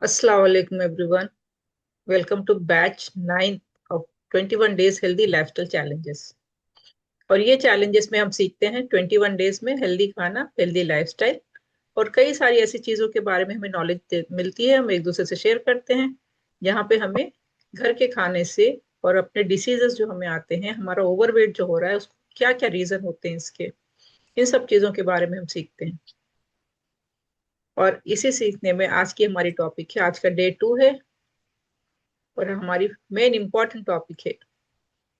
Assalamu alaikum everyone. Welcome to batch 9 of 21 days healthy lifestyle challenges. और ये challenges में हम सीखते हैं 21 days में हेल्दी खाना, हेल्दी लाइफस्टाइल और कई सारी ऐसी चीजों के बारे में हमें नॉलेज मिलती है। हम एक दूसरे से शेयर करते हैं जहाँ पे हमें घर के खाने से और अपने डिसीजेस जो हमें आते हैं, हमारा ओवरवेट जो हो रहा है उसको क्या क्या रीजन होते हैं इसके, इन सब चीजों के बारे में हम सीखते हैं। और इसी सीखने में आज की हमारी टॉपिक है, आज का डे 2 है और हमारी मेन इंपॉर्टेंट टॉपिक है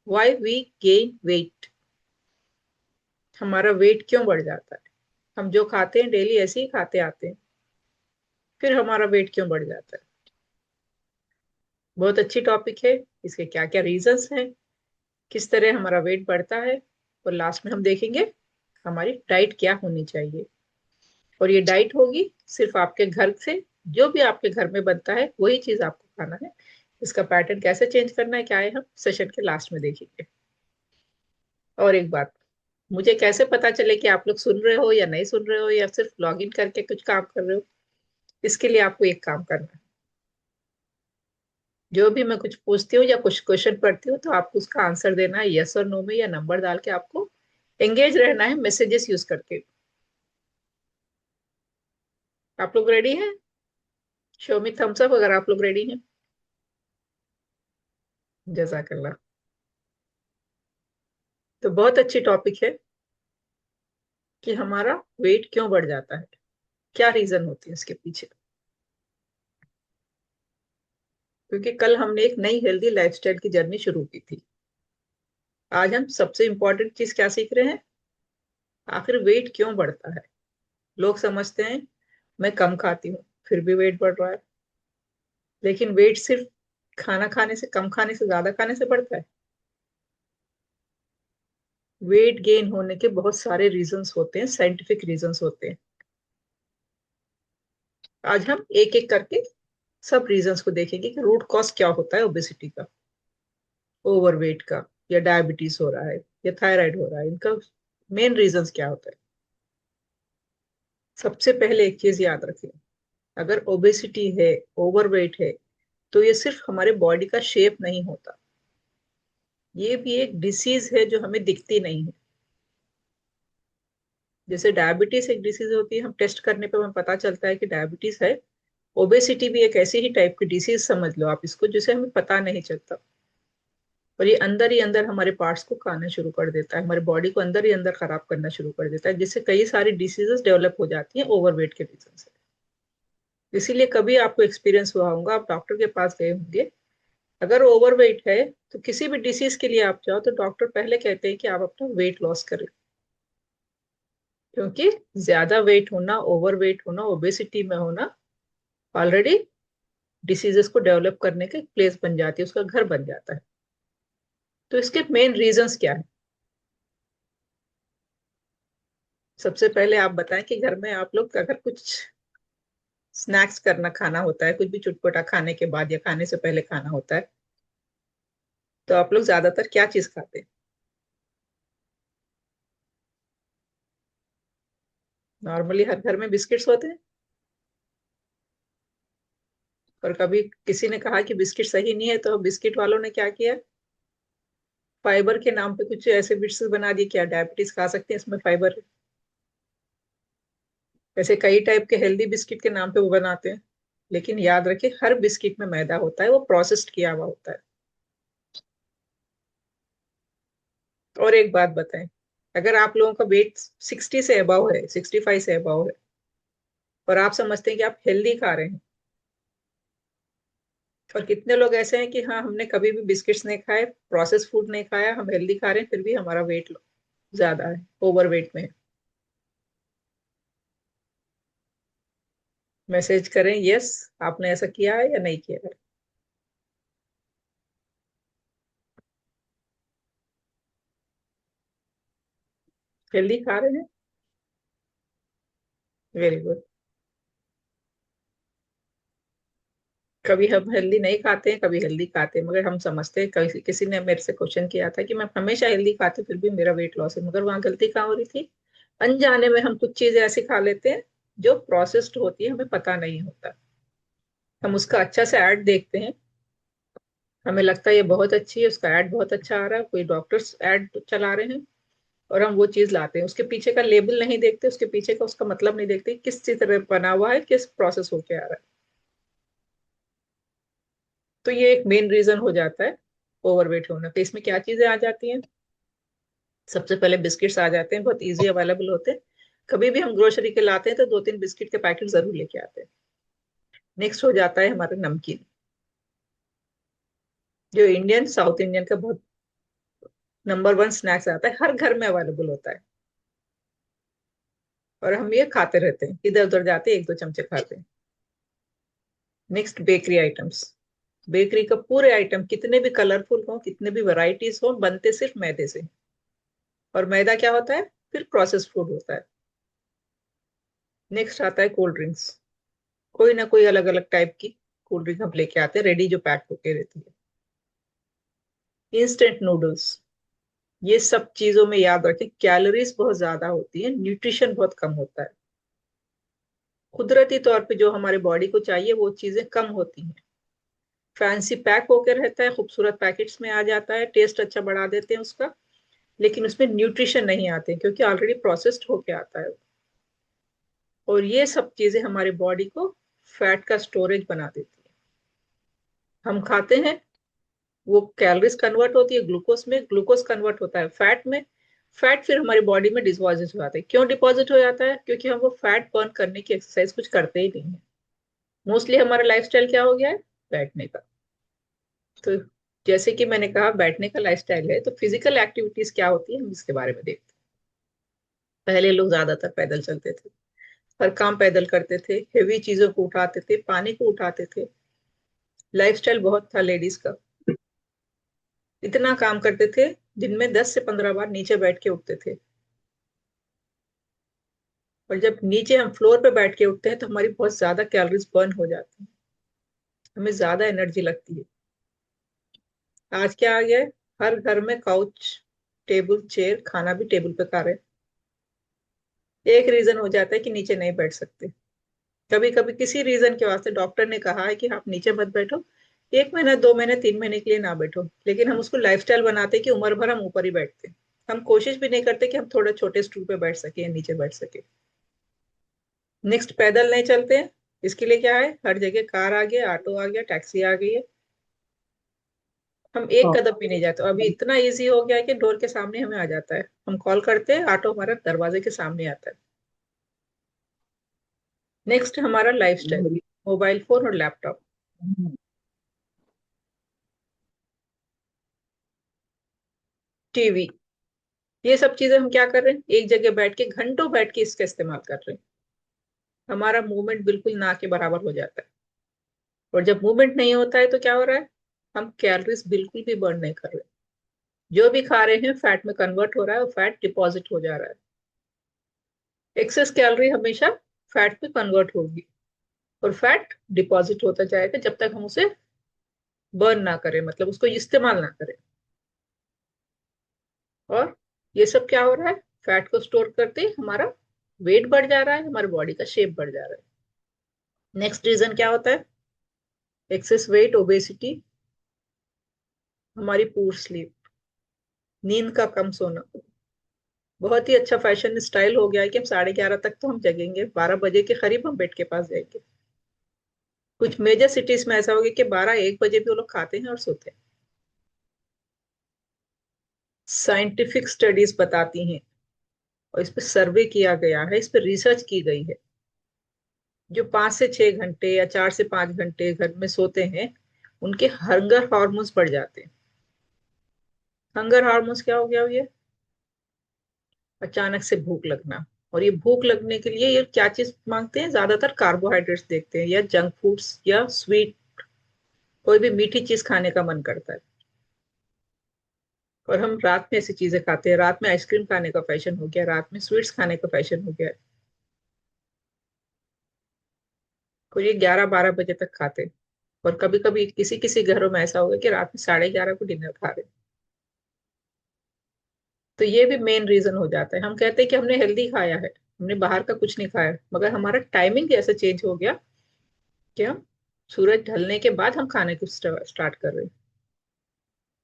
व्हाई वी गेन वेट। हमारा वेट क्यों बढ़ जाता है? हम जो खाते हैं डेली ऐसे ही खाते आते हैं, फिर हमारा वेट क्यों बढ़ जाता है? बहुत अच्छी टॉपिक है। इसके क्या क्या रीजंस हैं, किस तरह हमारा वेट बढ़ता है, और लास्ट में हम देखेंगे हमारी डाइट क्या होनी चाहिए। और ये डाइट होगी सिर्फ आपके घर से, जो भी आपके घर में बनता है वही चीज आपको खाना है। इसका पैटर्न कैसे चेंज करना है, क्या है, हम सेशन के लास्ट में देखेंगे। और एक बात, मुझे कैसे पता चले कि आप लोग सुन रहे हो या नहीं सुन रहे हो, या सिर्फ लॉग इन करके कुछ काम कर रहे हो? इसके लिए आपको एक काम करना है। जो भी मैं कुछ पूछती हूँ या कुछ क्वेश्चन पढ़ती हूँ तो आपको उसका आंसर देना है यस और नो में, या नंबर डाल के आपको एंगेज रहना है मैसेजेस यूज करके। आप लोग रेडी हैं? शो मी थम्स अप अगर आप लोग रेडी हैं। जजाकल्ला। तो बहुत अच्छी टॉपिक है कि हमारा वेट क्यों बढ़ जाता है, क्या रीजन होती है इसके पीछे। क्योंकि कल हमने एक नई हेल्दी लाइफस्टाइल की जर्नी शुरू की थी। आज हम सबसे इंपॉर्टेंट चीज क्या सीख रहे हैं, आखिर वेट क्यों बढ़ता है। लोग समझते हैं मैं कम खाती हूँ फिर भी वेट बढ़ रहा है, लेकिन वेट सिर्फ खाना खाने से, कम खाने से, ज्यादा खाने से बढ़ता है? वेट गेन होने के बहुत सारे रीजंस होते हैं, साइंटिफिक रीजंस होते हैं। आज हम एक एक करके सब रीजंस को देखेंगे कि रूट कॉज क्या होता है ओबेसिटी का, ओवरवेट का, या डायबिटीज हो रहा है, या थायराइड हो रहा है, इनका मेन रीजंस क्या होता है। सबसे पहले एक चीज याद रखें, अगर ओबेसिटी है, ओवरवेट है, तो ये सिर्फ हमारे बॉडी का शेप नहीं होता, ये भी एक डिसीज है जो हमें दिखती नहीं है। जैसे डायबिटीज एक डिसीज होती है, हम टेस्ट करने पे हमें पता चलता है कि डायबिटीज है। ओबेसिटी भी एक ऐसी ही टाइप की डिसीज समझ लो आप इसको, जिसे हमें पता नहीं चलता, और ये अंदर ही अंदर हमारे पार्ट्स को खाना शुरू कर देता है, हमारे बॉडी को अंदर ही अंदर खराब करना शुरू कर देता है, जिससे कई सारी डिसीजेस डेवलप हो जाती हैं ओवरवेट के रीजन से। इसीलिए कभी आपको एक्सपीरियंस हुआ होगा, आप डॉक्टर के पास गए होंगे, अगर ओवरवेट है तो किसी भी डिसीज के लिए आप जाओ तो डॉक्टर पहले कहते हैं कि आप अपना वेट लॉस करें। क्योंकि ज्यादा वेट होना, ओवरवेट होना, ओबेसिटी में होना ऑलरेडी डिसीजेस को डेवलप करने के प्लेस बन जाती है, उसका घर बन जाता है। तो इसके मेन रीजंस क्या है? सबसे पहले आप बताएं कि घर में आप लोग अगर कुछ स्नैक्स करना, खाना होता है, कुछ भी चटपटा खाने के बाद या खाने से पहले खाना होता है, तो आप लोग ज्यादातर क्या चीज खाते हैं? नॉर्मली हर घर में बिस्किट्स होते हैं। और कभी किसी ने कहा कि बिस्किट सही नहीं है, तो बिस्किट वालों ने क्या किया, फाइबर के नाम पे कुछ ऐसे बिस्किट बना दिए, क्या डायबिटीज खा सकते हैं, इसमें फाइबर है। ऐसे कई टाइप के हेल्दी बिस्किट के नाम पे वो बनाते हैं, लेकिन याद रखिए हर बिस्किट में मैदा होता है, वो प्रोसेस्ड किया हुआ होता है। और एक बात बताएं, अगर आप लोगों का वेट 60 से अबव है, 65 से अबव है, और आप समझते हैं कि आप हेल्दी खा रहे हैं, और कितने लोग ऐसे हैं कि हाँ हमने कभी भी बिस्किट्स नहीं खाए, प्रोसेस फूड नहीं खाया, हम हेल्दी खा रहे हैं, फिर भी हमारा वेट ज्यादा है, ओवर वेट में है? मैसेज करें यस, आपने ऐसा किया है या नहीं किया है। हेल्दी खा रहे हैं, वेरी गुड। कभी हम हेल्दी नहीं खाते हैं, कभी हेल्दी खाते हैं, मगर हम समझते हैं, किसी ने मेरे से क्वेश्चन किया था कि मैं हमेशा हेल्दी खाती फिर भी मेरा वेट लॉस है, मगर वहां गलती कहाँ हो रही थी, अनजाने में हम कुछ चीजें ऐसी खा लेते हैं जो प्रोसेस्ड होती है, हमें पता नहीं होता। हम उसका अच्छा से ऐड देखते हैं, हमें लगता है ये बहुत अच्छी है, उसका ऐड बहुत अच्छा आ रहा है, कोई डॉक्टर्स ऐड चला रहे हैं, और हम वो चीज लाते हैं। उसके पीछे का लेबल नहीं देखते, उसके पीछे का उसका मतलब नहीं देखते, किस तरह बना हुआ है, किस प्रोसेस होके आ रहा है। तो ये एक मेन रीजन हो जाता है ओवरवेट होना। तो इसमें क्या चीजें आ जाती हैं? सबसे पहले बिस्किट्स आ जाते हैं, बहुत इजी अवेलेबल होते हैं। कभी भी हम ग्रोसरी के लाते हैं तो 2-3 बिस्किट के पैकेट जरूर लेके आते हैं। नेक्स्ट हो जाता है हमारा नमकीन, जो इंडियन साउथ इंडियन का बहुत नंबर वन स्नैक्स आता है, हर घर में अवेलेबल होता है, और हम ये खाते रहते हैं, इधर उधर जाते हैं 1-2 चमचे खाते हैं। Next bakery items. बेकरी का पूरे आइटम कितने भी कलरफुल हो, कितने भी वैरायटीज हो, बनते सिर्फ मैदे से। और मैदा क्या होता है? फिर प्रोसेस फूड होता है। नेक्स्ट आता है कोल्ड ड्रिंक्स। कोई ना कोई अलग अलग टाइप की कोल्ड ड्रिंक हम लेके आते हैं, रेडी जो पैक होके रहती है। Instant noodles. ये सब चीजों में याद रखें, कैलोरीज बहुत ज्यादा होती है, न्यूट्रिशन बहुत कम होता है। कुदरती तौर पे जो हमारे बॉडी को चाहिए वो चीजें कम होती हैं। फैंसी पैक होकर रहता है, खूबसूरत पैकेट्स में आ जाता है, टेस्ट अच्छा बढ़ा देते हैं उसका, लेकिन उसमें न्यूट्रिशन नहीं आते क्योंकि ऑलरेडी प्रोसेस्ड होके आता है। और ये सब चीजें हमारी बॉडी को फैट का स्टोरेज बना देती है। हम खाते हैं, वो कैलोरीज कन्वर्ट होती है ग्लूकोज में, ग्लूकोज कन्वर्ट होता है फैट में, फैट फिर हमारी बॉडी में डिपॉजिट हो जाता है। क्यों डिपॉजिट हो जाता है? क्योंकि हम वो फैट बर्न करने की एक्सरसाइज कुछ करते ही नहीं है। मोस्टली हमारा लाइफस्टाइल क्या हो गया है? बैठने का। तो जैसे कि मैंने कहा बैठने का लाइफस्टाइल है, तो फिजिकल एक्टिविटीज क्या होती है हम इसके बारे में देखते हैं। पहले लोग ज्यादातर पैदल चलते थे, हर काम पैदल करते थे, हेवी चीजों को उठाते थे, पानी को उठाते थे। लाइफस्टाइल बहुत था लेडीज का, इतना काम करते थे, दिन में 10 से 15 बार नीचे बैठ के उठते थे। और जब नीचे हम फ्लोर पे बैठ के उठते हैं तो हमारी बहुत ज्यादा कैलोरीज बर्न हो जाती है, हमें ज्यादा एनर्जी लगती है। आज क्या आ गया है? हर घर में काउच, टेबल, चेयर, खाना भी टेबल पे खा रहे हैं। एक रीजन हो जाता है कि नीचे नहीं बैठ सकते। कभी कभी किसी रीजन के वास्ते डॉक्टर ने कहा है कि आप नीचे मत बैठो, 1 महीना, 2 महीने, 3 महीने के लिए ना बैठो, लेकिन हम उसको लाइफस्टाइल बनाते हैं कि उम्र भर हम ऊपर ही बैठते हैं। हम कोशिश भी नहीं करते कि हम थोड़े छोटे स्टूल पे बैठ सके या नीचे बैठ सके। नेक्स्ट, पैदल नहीं चलते हैं। इसके लिए क्या है? हर जगह कार आ गया, ऑटो आ गया, टैक्सी आ गई है, हम एक कदम भी नहीं जाते। अभी इतना इजी हो गया है कि डोर के सामने हमें आ जाता है, हम कॉल करते हैं, ऑटो हमारा दरवाजे के सामने आता है। नेक्स्ट हमारा लाइफस्टाइल, मोबाइल फोन और लैपटॉप, टीवी, ये सब चीजें हम क्या कर रहे हैं? एक जगह बैठ के, घंटों बैठ के इसका इस्तेमाल कर रहे हैं। हमारा मूवमेंट बिल्कुल ना के बराबर हो जाता है। और जब मूवमेंट नहीं होता है तो क्या हो रहा है? हम कैलोरीज बिल्कुल भी बर्न नहीं कर रहे। जो भी खा रहे हैं फैट में कन्वर्ट हो रहा है और फैट डिपॉजिट हो जा रहा है। एक्सेस कैलोरी हमेशा फैट में कन्वर्ट होगी, और फैट डिपॉजिट होता जाएगा जब तक हम उसे बर्न ना करें, मतलब उसको इस्तेमाल ना करें। और ये सब क्या हो रहा है? फैट को स्टोर करते ही हमारा वेट बढ़ जा रहा है, हमारे बॉडी का शेप बढ़ जा रहा है। नेक्स्ट रीजन क्या होता है? एक्सेस वेट, ओबेसिटी, हमारी पूर स्लीप, नींद का कम सोना। बहुत ही अच्छा फैशन स्टाइल हो गया है कि हम 11:30 तक तो हम जगेंगे, 12 बजे के करीब हम बेड के पास जाएंगे। कुछ मेजर सिटीज में ऐसा हो गया कि 12-1 बजे भी वो लोग खाते हैं और सोते हैं। साइंटिफिक स्टडीज बताती हैं, और इस पे सर्वे किया गया है, इस पे रिसर्च की गई है, जो 5 से 6 घंटे या 4 से 5 घंटे घर में सोते हैं, उनके हंगर हार्मोन्स बढ़ जाते हैं। हंगर हार्मोन्स क्या हो गया ये? अचानक से भूख लगना। और ये भूख लगने के लिए ये क्या चीज मांगते हैं? ज्यादातर कार्बोहाइड्रेट्स देखते हैं, या जंक फूड्स, या स्वीट, कोई भी मीठी चीज खाने का मन करता है। और हम रात में ऐसी चीजें खाते हैं, रात में आइसक्रीम खाने का फैशन हो गया, रात में स्वीट्स खाने का फैशन हो गया है। कोई ये 11-12 बजे तक खाते हैं। और कभी कभी किसी किसी घरों में ऐसा होगा कि रात में 11:30 को डिनर खा रहे हैं। तो ये भी मेन रीजन हो जाता है। हम कहते हैं कि हमने हेल्दी खाया है, हमने बाहर का कुछ नहीं खाया, मगर हमारा टाइमिंग ऐसा चेंज हो गया कि हम सूरज ढलने के बाद हम खाने को स्टार्ट कर रहे हैं।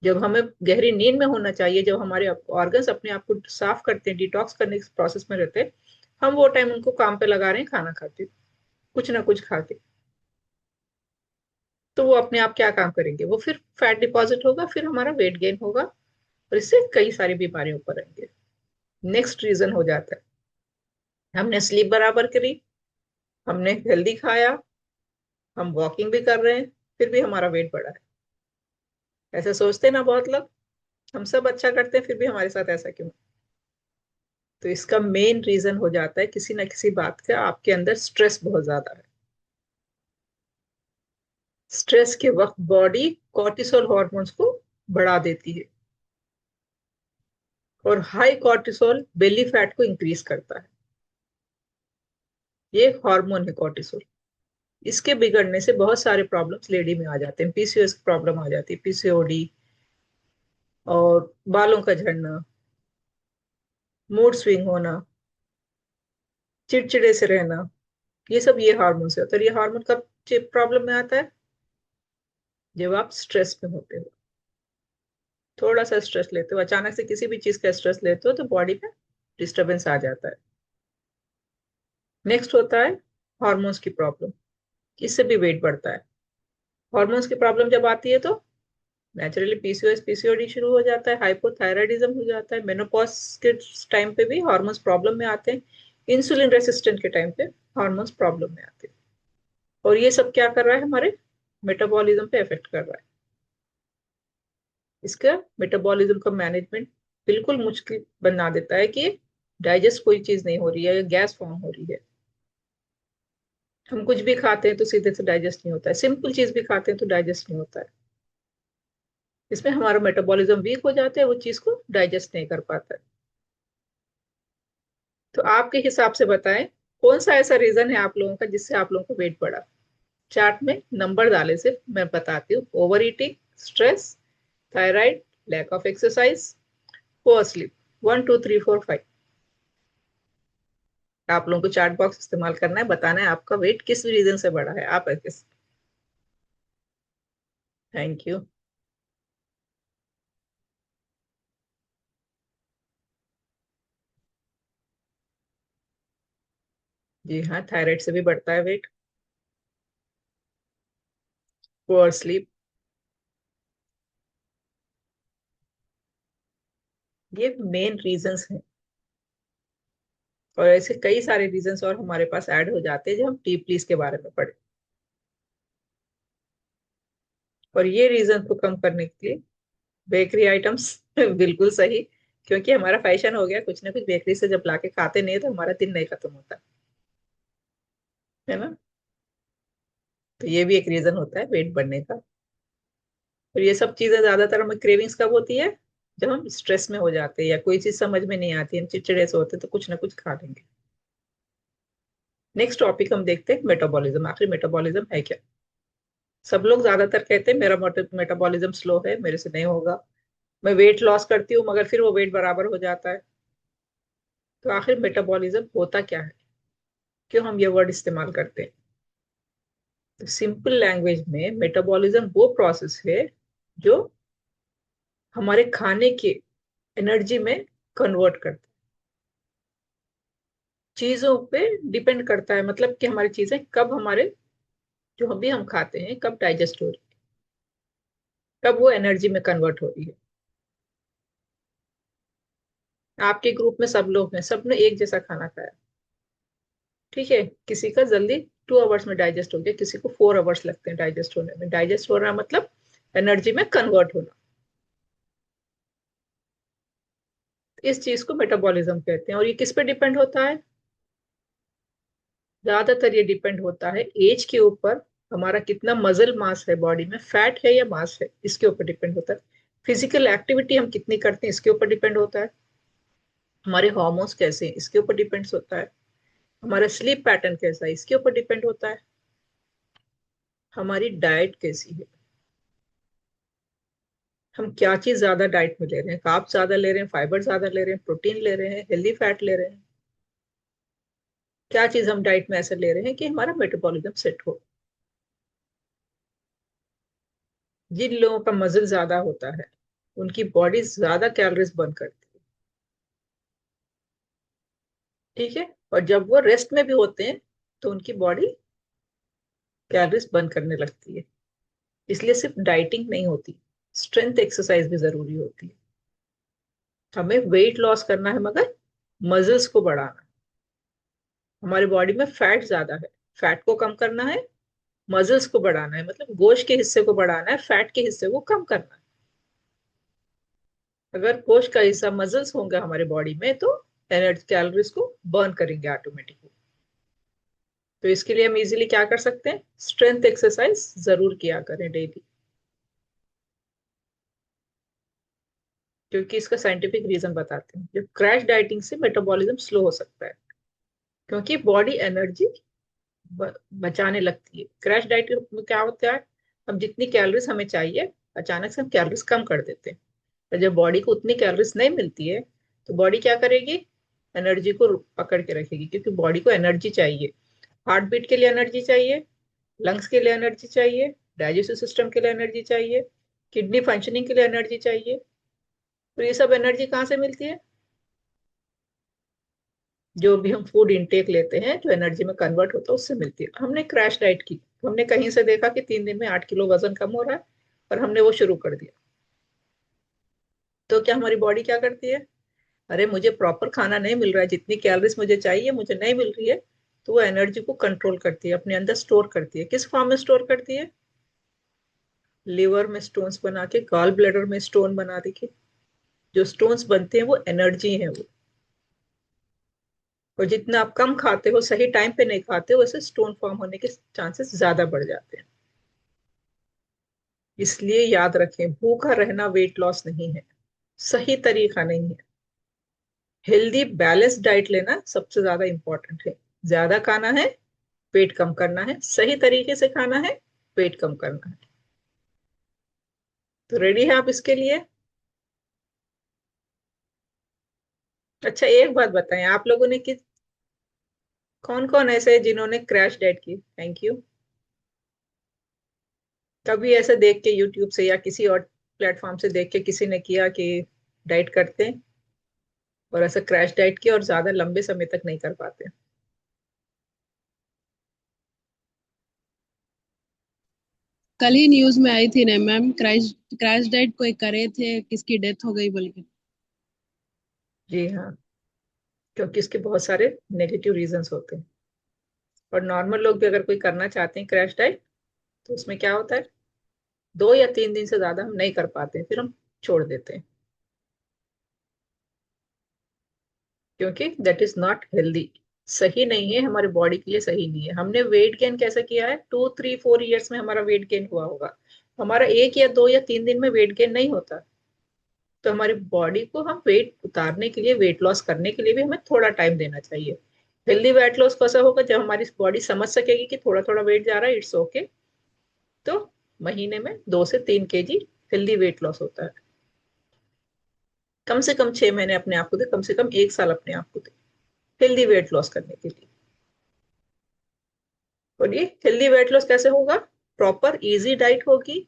जब हमें गहरी नींद में होना चाहिए, जब हमारे ऑर्गन्स अपने आप को साफ करते हैं, डिटॉक्स करने के प्रोसेस में रहते हैं, हम वो टाइम उनको काम पे लगा रहे हैं खाना खाते, कुछ ना कुछ खा के। तो वो अपने आप क्या काम करेंगे, वो फिर फैट डिपॉजिट होगा, फिर हमारा वेट गेन होगा, और इससे कई सारी बीमारियों पर आएंगे। नेक्स्ट रीजन हो जाता है, हमने स्लीप बराबर करी, हमने हेल्दी खाया, हम वॉकिंग भी कर रहे हैं, फिर भी हमारा वेट बढ़ा है। ऐसे सोचते हैं ना बहुत लोग, हम सब अच्छा करते हैं फिर भी हमारे साथ ऐसा क्यों। तो इसका मेन रीजन हो जाता है किसी ना किसी बात का आपके अंदर स्ट्रेस बहुत ज्यादा है। स्ट्रेस के वक्त बॉडी कॉर्टिसोल हार्मोन्स को बढ़ा देती है, और हाई कॉर्टिसोल बेली फैट को इंक्रीज करता है। ये हार्मोन है कॉर्टिसोल। इसके बिगड़ने से बहुत सारे प्रॉब्लम्स लेडी में आ जाते हैं, पीसीओएस की प्रॉब्लम आ जाती है, पीसीओडी, और बालों का झड़ना, मूड स्विंग होना, चिड़चिड़े से रहना, ये सब ये हार्मोन से होता है। ये हार्मोन कब प्रॉब्लम में आता है, जब आप स्ट्रेस में होते हो, थोड़ा सा स्ट्रेस लेते हो, अचानक से किसी भी चीज का स्ट्रेस लेते हो तो बॉडी में डिस्टरबेंस आ जाता है। नेक्स्ट होता है हार्मोन्स की प्रॉब्लम, इससे भी वेट बढ़ता है। हार्मोन्स की प्रॉब्लम जब आती है तो नेचुरली पीसीओएस पीसीओडी शुरू हो जाता है, हाइपोथायराइडिज्म हो जाता है, मेनोपॉज के टाइम पे भी हार्मोन्स प्रॉब्लम में आते हैं, इंसुलिन रेसिस्टेंट के टाइम पे हार्मोन्स प्रॉब्लम में आते हैं। और ये सब क्या कर रहा है, हमारे मेटाबॉलिज्म पे इफेक्ट कर रहा है। इसका मेटाबॉलिज्म का मैनेजमेंट बिल्कुल मुश्किल बना देता है कि डाइजेस्ट कोई चीज नहीं हो रही है या गैस फॉर्म हो रही है। हम कुछ भी खाते हैं तो सीधे से डाइजेस्ट नहीं होता है, सिंपल चीज भी खाते हैं तो डाइजेस्ट नहीं होता है। इसमें हमारा मेटाबॉलिज्म वीक हो जाता है, वो चीज को डाइजेस्ट नहीं कर पाता है। तो आपके हिसाब से बताएं, कौन सा ऐसा रीजन है आप लोगों का जिससे आप लोगों को वेट बढ़ा। चार्ट में नंबर डाले, सिर्फ मैं बताती हूँ, overeating, stress, thyroid, lack of exercise, poor sleep, 1 2 3 4 5। आप लोगों को चार्ट बॉक्स इस्तेमाल करना है, बताना है आपका वेट किस रीजन से बढ़ा है। आप किस। Thank you. जी हाँ, थायराइड से भी बढ़ता है वेट। पुअर स्लीप, ये मेन रीजंस हैं। और ऐसे कई सारे रीजंस और हमारे पास ऐड हो जाते हैं जब हम डीपली इसके बारे में पढ़े। और ये रीजन को कम करने के लिए बेकरी आइटम्स बिल्कुल सही, क्योंकि हमारा फैशन हो गया कुछ ना कुछ बेकरी से जब लाके खाते नहीं तो हमारा दिन नहीं खत्म होता है ना। तो ये भी एक रीजन होता है वेट बढ़ने का। और ये सब चीजें ज्यादातर हमें क्रेविंग्स कब होती है, जब हम स्ट्रेस में हो जाते हैं या कोई चीज समझ में नहीं आती, हम चिड़चिड़े से होते हैं तो कुछ ना कुछ खा लेंगे। नेक्स्ट टॉपिक हम देखते हैं मेटाबॉलिज्म। आखिर मेटाबॉलिज्म है क्या। सब लोग ज्यादातर कहते हैं मेरा मेटाबॉलिज्म स्लो है, मेरे से नहीं होगा, मैं वेट लॉस करती हूँ मगर फिर वो वेट बराबर हो जाता है। तो आखिर मेटाबॉलिज्म होता क्या है, क्यों हम ये वर्ड इस्तेमाल करते हैं। तो सिंपल लैंग्वेज में मेटाबॉलिज्म वो प्रोसेस है जो हमारे खाने के एनर्जी में कन्वर्ट करता है। चीजों पे डिपेंड करता है, मतलब कि हमारी चीजें कब हमारे, जो अभी हम खाते हैं, कब डाइजेस्ट हो रही है, कब वो एनर्जी में कन्वर्ट हो रही है। आपके ग्रुप में सब लोग हैं, सबने एक जैसा खाना खाया, ठीक है, किसी का जल्दी 2 आवर्स में डाइजेस्ट हो गया, किसी को 4 आवर्स लगते हैं डाइजेस्ट होने में। डाइजेस्ट हो रहा है मतलब एनर्जी में कन्वर्ट होना। इस चीज को मेटाबॉलिज्म कहते हैं। और ये किस पे डिपेंड होता है, ज्यादातर ये डिपेंड होता है एज के ऊपर, हमारा कितना मसल मास है बॉडी में, फैट है या मास है, इसके ऊपर डिपेंड होता है। फिजिकल एक्टिविटी हम कितनी करते हैं इसके ऊपर डिपेंड होता है। हमारे हॉर्मोन्स कैसे हैं इसके ऊपर डिपेंड होता है। हमारा स्लीप पैटर्न कैसा है इसके ऊपर डिपेंड होता है। हमारी डाइट कैसी है, हम क्या चीज ज्यादा डाइट में ले रहे हैं, कार्ब ज्यादा ले रहे हैं, फाइबर ज्यादा ले रहे हैं, प्रोटीन ले रहे हैं, हेल्दी फैट ले रहे हैं, क्या चीज हम डाइट में ऐसे ले रहे हैं कि हमारा मेटाबॉलिज्म सेट हो। जिन लोगों का मसल ज्यादा होता है उनकी बॉडी ज्यादा कैलोरीज बर्न करती है। ठीक है। और जब वो रेस्ट में भी होते हैं तो उनकी बॉडी कैलोरीज बर्न करने लगती है। इसलिए सिर्फ डाइटिंग नहीं होती, स्ट्रेंथ एक्सरसाइज भी जरूरी होती है। हमें वेट लॉस करना है मगर मसल्स को बढ़ाना। हमारी बॉडी में फैट ज्यादा है, फैट को कम करना है। मसल्स को बढ़ाना है, मतलब गोश्त के हिस्से को बढ़ाना है, फैट के हिस्से को कम करना है। अगर गोश्त का हिस्सा मसल्स होंगे हमारे बॉडी में तो एनर्जी कैलोरीज को बर्न करेंगे ऑटोमेटिकली। तो इसके लिए हम इजीली क्या कर सकते हैं, स्ट्रेंथ एक्सरसाइज जरूर किया करें डेली। क्योंकि इसका साइंटिफिक रीजन बताते हैं, जब क्रैश डाइटिंग से मेटाबॉलिज्म स्लो हो सकता है, क्योंकि बॉडी एनर्जी बचाने लगती है। क्रैश डाइट में क्या होता है, हम जितनी कैलोरीज हमें चाहिए अचानक से हम कैलोरीज कम कर देते हैं। तो जब बॉडी को उतनी कैलोरीज नहीं मिलती है तो बॉडी क्या करेगी, एनर्जी को पकड़ के रखेगी, क्योंकि बॉडी को एनर्जी चाहिए। हार्ट बीट के लिए एनर्जी चाहिए, लंग्स के लिए एनर्जी चाहिए, डाइजेस्टिव सिस्टम के लिए एनर्जी चाहिए, किडनी फंक्शनिंग के लिए एनर्जी चाहिए। तो ये सब एनर्जी कहाँ से मिलती है, जो भी हम फूड इनटेक लेते हैं जो एनर्जी में कन्वर्ट होता है उससे मिलती है। हमने क्रैश डाइट की, हमने कहीं से देखा कि 3 दिन में 8 किलो वजन कम हो रहा है और हमने वो शुरू कर दिया। तो क्या हमारी बॉडी क्या करती है, अरे मुझे प्रॉपर खाना नहीं मिल रहा है, जितनी कैलोरीज मुझे चाहिए मुझे नहीं मिल रही है। तो वो एनर्जी को कंट्रोल करती है, अपने अंदर स्टोर करती है। किस फॉर्म में स्टोर करती है, लिवर में स्टोन्स बना के, गॉल ब्लैडर में स्टोन बना के। जो स्टोन्स बनते हैं वो एनर्जी है वो। और जितना आप कम खाते हो, सही टाइम पे नहीं खाते हो, वैसे स्टोन फॉर्म होने के चांसेस ज्यादा बढ़ जाते हैं। इसलिए याद रखें, भूखा रहना वेट लॉस नहीं है, सही तरीका नहीं है। हेल्दी बैलेंस डाइट लेना सबसे ज्यादा इंपॉर्टेंट है। ज्यादा खाना है, पेट कम करना है, सही तरीके से खाना है, पेट कम करना है। तो रेडी है आप इसके लिए। अच्छा एक बात बताएं, आप लोगों ने किस, कौन कौन ऐसे है जिन्होंने क्रैश डाइट की, थैंक यू। कभी ऐसे देख के यूट्यूब से या किसी और प्लेटफॉर्म से देख के किसी ने किया कि डाइट करते हैं और ऐसा क्रैश डाइट किया और ज्यादा लंबे समय तक नहीं कर पाते। कल ही न्यूज में आई थी ना मैम, क्रैश क्रैश डाइट कोई करे थे, किसकी डेथ हो गई बोल के। जी हाँ, क्योंकि इसके बहुत सारे नेगेटिव रीजंस होते हैं। और नॉर्मल लोग भी अगर कोई करना चाहते हैं क्रैश डाइट, तो उसमें क्या होता है, 2 या 3 दिन से ज्यादा हम नहीं कर पाते हैं, फिर हम छोड़ देते हैं। क्योंकि दैट इज नॉट हेल्दी, सही नहीं है, हमारी बॉडी के लिए सही नहीं है। हमने वेट गेन कैसे किया है, 2 3 4 ईयर्स में हमारा वेट गेन हुआ होगा। हमारा 1 या 2 या 3 दिन में वेट गेन नहीं होता। तो हमारी बॉडी को हम वेट उतारने के लिए, वेट लॉस करने के लिए भी हमें थोड़ा टाइम देना चाहिए। हेल्दी वेट लॉस कैसा होगा, जब हमारी बॉडी समझ सकेगी कि थोड़ा थोड़ा वेट जा रहा है, इट्स ओके। तो महीने में 2 से 3 kg हेल्दी वेट लॉस होता है। कम से कम 6 महीने अपने आप को दे, कम से कम 1 साल अपने आप को दे हेल्दी वेट लॉस करने के लिए। और ये हेल्दी वेट लॉस कैसे होगा, प्रॉपर इजी डाइट होगी।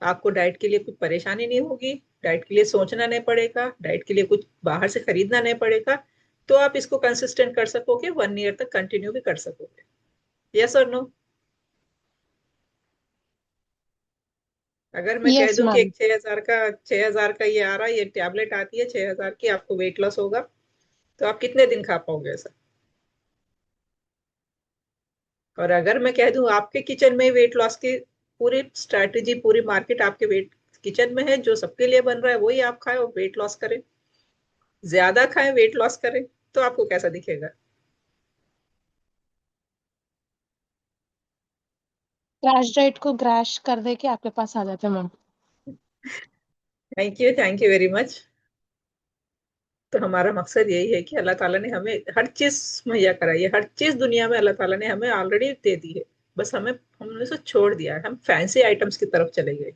आपको डाइट के लिए कुछ परेशानी नहीं होगी, डाइट के लिए सोचना नहीं पड़ेगा, डाइट के लिए कुछ बाहर से खरीदना नहीं पड़ेगा। तो आप इसको कंसिस्टेंट कर सकोगे, 1 ईयर तक कंटिन्यू भी कर सकोगे। यस और नो। अगर मैं कह यस दूं कि मैम। एक 6,000 का ये आ रहा है, ये टैबलेट आती है 6,000 की, आपको वेट लॉस होगा, तो आप कितने दिन खा पाओगे ऐसा। और अगर मैं कह दूं आपके किचन में वेट लॉस की पूरी स्ट्रैटेजी, पूरी मार्केट आपके वेट किचन में है, जो सबके लिए बन रहा है वही आप खाएं और वेट लॉस करें, ज्यादा खाएं वेट लॉस करें, तो आपको कैसा दिखेगा। क्रैश डाइट को क्रैश कर दे के आपके पास आ जाते हैं ma'am. Thank you very much. तो हमारा मकसद यही है कि अल्लाह ताला ने हमें हर चीज मुहैया कराई है, हर चीज दुनिया में अल्लाह ताला ने हमें ऑलरेडी दे दी है। बस हमें, हमने उसे छोड़ दिया है, हम फैंसी आइटम्स की तरफ चले गए।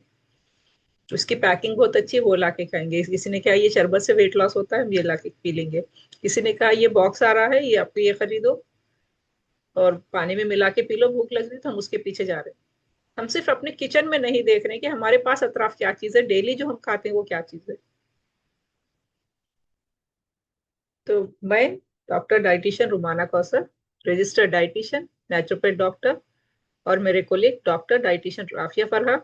उसकी पैकिंग बहुत अच्छी है, वो ला के खाएंगे। किसी ने कहा ये शरबत से वेट लॉस होता है, हम ये ला के पी लेंगे। किसी ने कहा ये बॉक्स आ रहा है, ये आपको ये खरीदो और पानी में मिला के पी लो, भूख लग रही है, तो हम उसके पीछे जा रहे हैं। हम सिर्फ अपने किचन में नहीं देख रहे कि हमारे पास अतराफ क्या चीज है, डेली जो हम खाते हैं वो क्या चीज है। तो मैं doctor dietitian Rumana Kausar, registered dietitian, naturopath doctor, और मेरे colleague doctor dietitian Rafia Farha,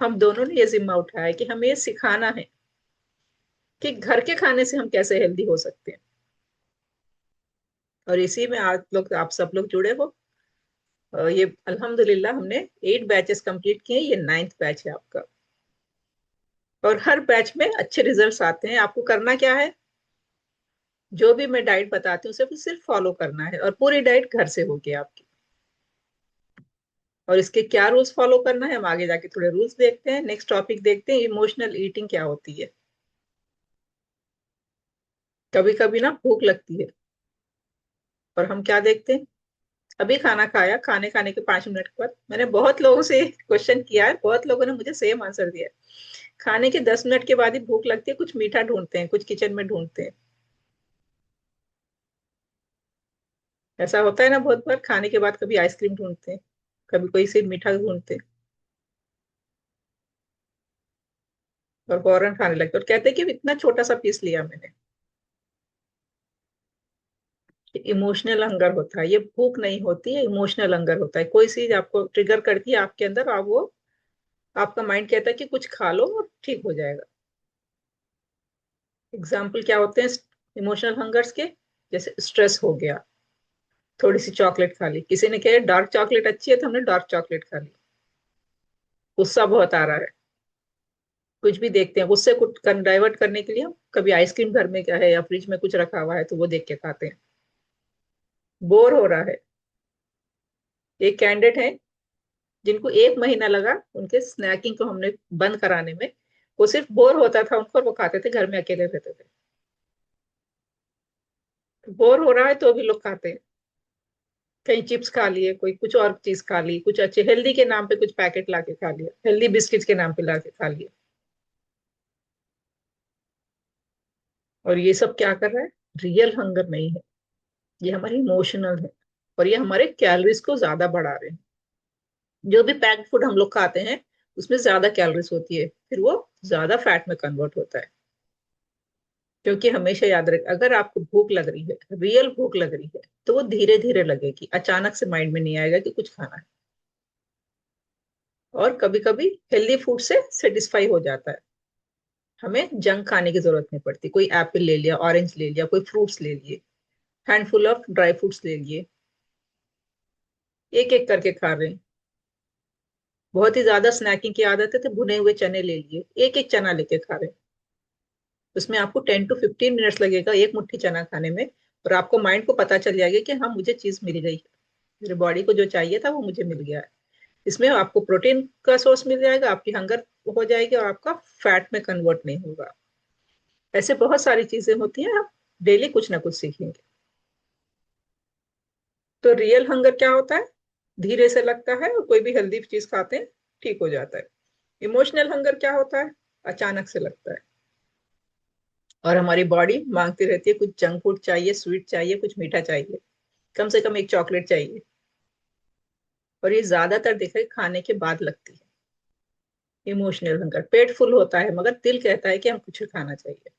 हम दोनों ने ये जिम्मा उठाया है कि हमें ये सिखाना है कि घर के खाने से हम कैसे हेल्दी हो सकते हैं। और इसी में आप सब लोग जुड़े हो। ये अल्हम्दुलिल्लाह हमने 8 बैचेस कंप्लीट किए, ये 9th बैच है आपका। और हर बैच में अच्छे रिजल्ट्स आते हैं। आपको करना क्या है, जो भी मैं डाइट बताती हूँ सिर्फ सिर्फ फॉलो करना है, और पूरी डाइट घर से होगी आपकी। और इसके क्या रूल्स फॉलो करना है हम आगे जाके थोड़े रूल्स देखते हैं। नेक्स्ट टॉपिक देखते हैं, इमोशनल ईटिंग क्या होती है। कभी कभी ना भूख लगती है, और हम क्या देखते हैं, अभी खाना खाया, खाने खाने के 5 मिनट के बाद, मैंने बहुत लोगों से क्वेश्चन किया है, बहुत लोगों ने मुझे सेम आंसर दिया है, खाने के 10 मिनट के बाद ही भूख लगती है, कुछ मीठा ढूंढते हैं, कुछ किचन में ढूंढते हैं। ऐसा होता है ना, बहुत बार खाने के बाद कभी आइसक्रीम ढूंढते हैं, कभी कोई से मीठा ढूंढते हैं, और फौरन खाने लगते हैं और कहते हैं कि इतना छोटा सा पीस लिया मैंने। इमोशनल हंगर होता है, ये भूख नहीं होती है, इमोशनल हंगर होता है। कोई चीज आपको ट्रिगर करती है आपके अंदर, आप वो, आपका माइंड कहता है कि कुछ खा लो और ठीक हो जाएगा। एग्जाम्पल क्या होते हैं इमोशनल हंगर्स के, जैसे स्ट्रेस हो गया, थोड़ी सी चॉकलेट खा ली, किसी ने कहा डार्क चॉकलेट अच्छी है तो हमने डार्क चॉकलेट खा ली। गुस्सा बहुत आ रहा है, कुछ भी देखते हैं, गुस्से को डाइवर्ट करने के लिए हम कभी आइसक्रीम घर में क्या है या फ्रिज में कुछ रखा हुआ है तो वो देख के खाते हैं। बोर हो रहा है, एक कैंडिडेट है जिनको 1 महीना लगा उनके स्नैकिंग को हमने बंद कराने में। वो सिर्फ बोर होता था उनको, और वो खाते थे, घर में अकेले रहते थे। तो बोर हो रहा है तो भी लोग खाते हैं, कहीं चिप्स खा लिए, कोई कुछ और चीज खा ली, कुछ अच्छे हेल्दी के नाम पे कुछ पैकेट ला के खा लिया, हेल्दी बिस्किट्स के नाम पे ला के खा लिया। और ये सब क्या कर रहा है, रियल हंगर नहीं है, ये हमारी इमोशनल है। और ये हमारे कैलोरीज को ज्यादा बढ़ा रहे हैं। जो भी पैक्ड फूड हम लोग खाते हैं उसमें ज्यादा कैलोरीज होती है, फिर वो ज्यादा फैट में कन्वर्ट होता है। क्योंकि हमेशा याद रख, अगर आपको भूख लग रही है, रियल भूख लग रही है, तो वो धीरे धीरे लगेगी, अचानक से माइंड में नहीं आएगा कि कुछ खाना है। और कभी कभी हेल्दी फूड से सेटिस्फाई हो जाता है, हमें जंक खाने की जरूरत नहीं पड़ती। कोई एप्पल ले लिया, ऑरेंज ले लिया, कोई फ्रूट्स ले लिए, हैंडफुल ऑफ ड्राई फ्रूट्स ले लिए, एक एक करके खा रहे हैं। बहुत ही ज्यादा स्नैकिंग की आदत है तो भुने हुए चने ले लिए, एक एक चना लेके खा रहे हैं। उसमें आपको 10 to 15 मिनट्स लगेगा एक मुट्ठी चना खाने में, और आपको माइंड को पता चल जाएगा कि हाँ मुझे चीज मिल गई है, मेरे बॉडी को जो चाहिए था वो मुझे मिल गया है। इसमें आपको प्रोटीन का सोर्स मिल जाएगा, आपकी हंगर हो जाएगी, और आपका फैट में कन्वर्ट नहीं होगा। ऐसे बहुत सारी चीजें होती हैं, आप डेली कुछ ना कुछ सीखेंगे। तो रियल हंगर क्या होता है, धीरे से लगता है, और कोई भी हेल्दी चीज खाते हैं ठीक हो जाता है। इमोशनल हंगर क्या होता है, अचानक से लगता है, और हमारी बॉडी मांगती रहती है, कुछ जंक फूड चाहिए, स्वीट चाहिए, कुछ मीठा चाहिए, कम से कम एक चॉकलेट चाहिए। और ये ज्यादातर देखा है खाने के बाद लगती है। इमोशनल हंगर, पेट फुल होता है मगर दिल कहता है कि हम कुछ खाना चाहिए।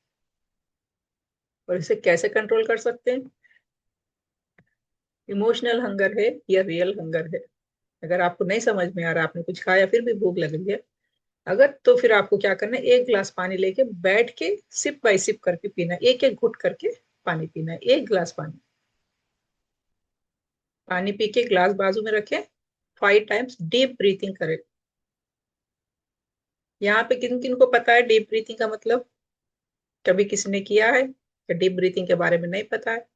और इसे कैसे कंट्रोल कर सकते हैं, इमोशनल हंगर है या रियल हंगर है। अगर आपको नहीं समझ में आ रहा, आपने कुछ खाया फिर भी भूख लग रही है, अगर, तो फिर आपको क्या करना है, 1 गिलास पानी लेके बैठ के सिप बाय सिप करके पीना है, एक एक घुट करके पानी पीना है, 1 गिलास पानी। पानी पी के ग्लास बाजू में रखें, 5 टाइम्स डीप ब्रीथिंग करें। यहाँ पे किन किन को पता है डीप ब्रीथिंग का मतलब, कभी किसी ने किया है या डीप ब्रीथिंग के बारे में नहीं पता है?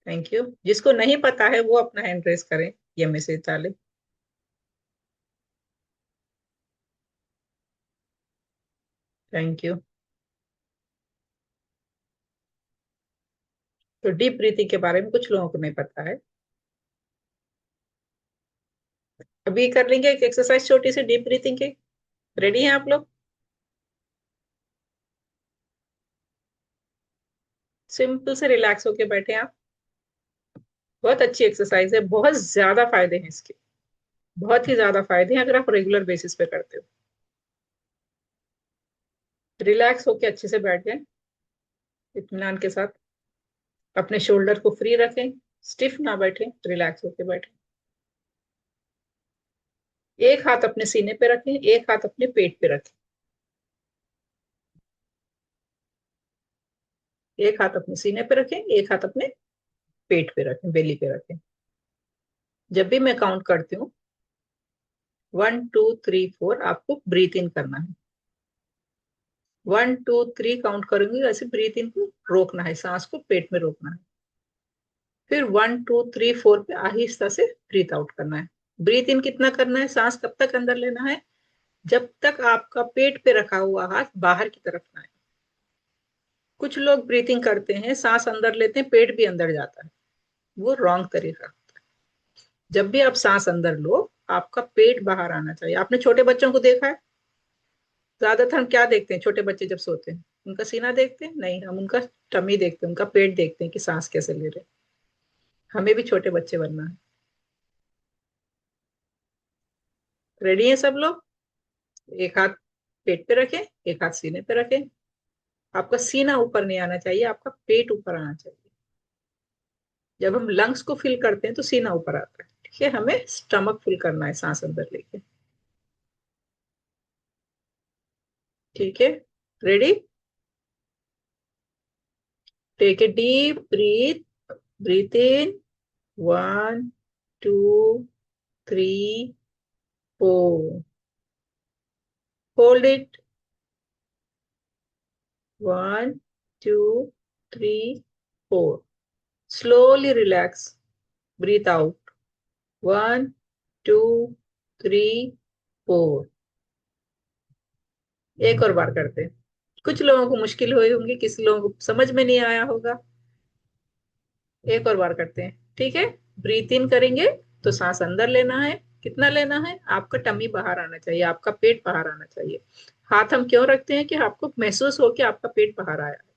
Thank you. जिसको नहीं पता है वो अपना हैंड रेस करें या मैसेज डालें। Thank you. तो डीप ब्रीथिंग के बारे में कुछ लोगों को नहीं पता है। अभी कर लेंगे एक एक्सरसाइज छोटी सी डीप ब्रीथिंग की। रेडी हैं आप लोग? सिंपल से रिलैक्स होके बैठे आप, बहुत अच्छी एक्सरसाइज है, बहुत ज्यादा फायदे हैं इसके, बहुत ही ज्यादा फायदे हैं अगर आप रेगुलर बेसिस पे करते हो। रिलैक्स होके अच्छे से बैठ जाए, इत्मीनान के साथ। अपने शोल्डर को फ्री रखें, स्टिफ ना बैठे, रिलैक्स होके बैठे। एक हाथ अपने सीने पे रखें, एक हाथ अपने पेट पे रखें। एक हाथ अपने सीने पे रखें, एक हाथ अपने पेट पे रखें, बेली पे रखें। जब भी मैं काउंट करती हूँ 1 2 3 4, आपको ब्रीथ इन करना है। 1 2 3 काउंट करूंगी, वैसे ब्रीथ इन को रोकना है, सांस को पेट में रोकना है। फिर 1 2 3 4 पे आहिस्ता से ब्रीथ आउट करना है। ब्रीथ इन कितना करना है, सांस कब तक अंदर लेना है, जब तक आपका पेट पे रखा हुआ हाथ बाहर की तरफ ना आए। कुछ लोग ब्रीथिंग करते हैं, सांस अंदर लेते हैं, पेट भी अंदर जाता है, वो रॉन्ग तरीका। जब भी आप सांस अंदर लो, आपका पेट बाहर आना चाहिए। आपने छोटे बच्चों को देखा है, ज्यादातर हम क्या देखते हैं छोटे बच्चे जब सोते हैं, उनका सीना देखते हैं नहीं, हम उनका टमी देखते हैं, उनका पेट देखते हैं कि सांस कैसे ले रहे हैं। हमें भी छोटे बच्चे बनना है। रेडी है सब लोग? एक हाथ पेट पे रखें, एक हाथ सीने पे रखें। आपका सीना ऊपर नहीं आना चाहिए, आपका पेट ऊपर आना चाहिए। जब हम लंग्स को फिल करते हैं तो सीना ऊपर आता है, ठीक है? हमें स्टमक फिल करना है सांस अंदर लेके, ठीक है? Ready? Take a deep breath, breathe in, 1 2 3 4, hold it, 1 2 3 4, slowly relax, breathe out, 1 2 3 4। एक और बार करते हैं। कुछ लोगों को मुश्किल हुई होंगी, किसी लोगों को समझ में नहीं आया होगा। एक और बार करते हैं, ठीक है? ब्रीथ इन करेंगे तो सांस अंदर लेना है। कितना लेना है? आपका टमी बाहर आना चाहिए, आपका पेट बाहर आना चाहिए। हाथ हम क्यों रखते हैं कि आपको महसूस हो कि आपका पेट बाहर आया है,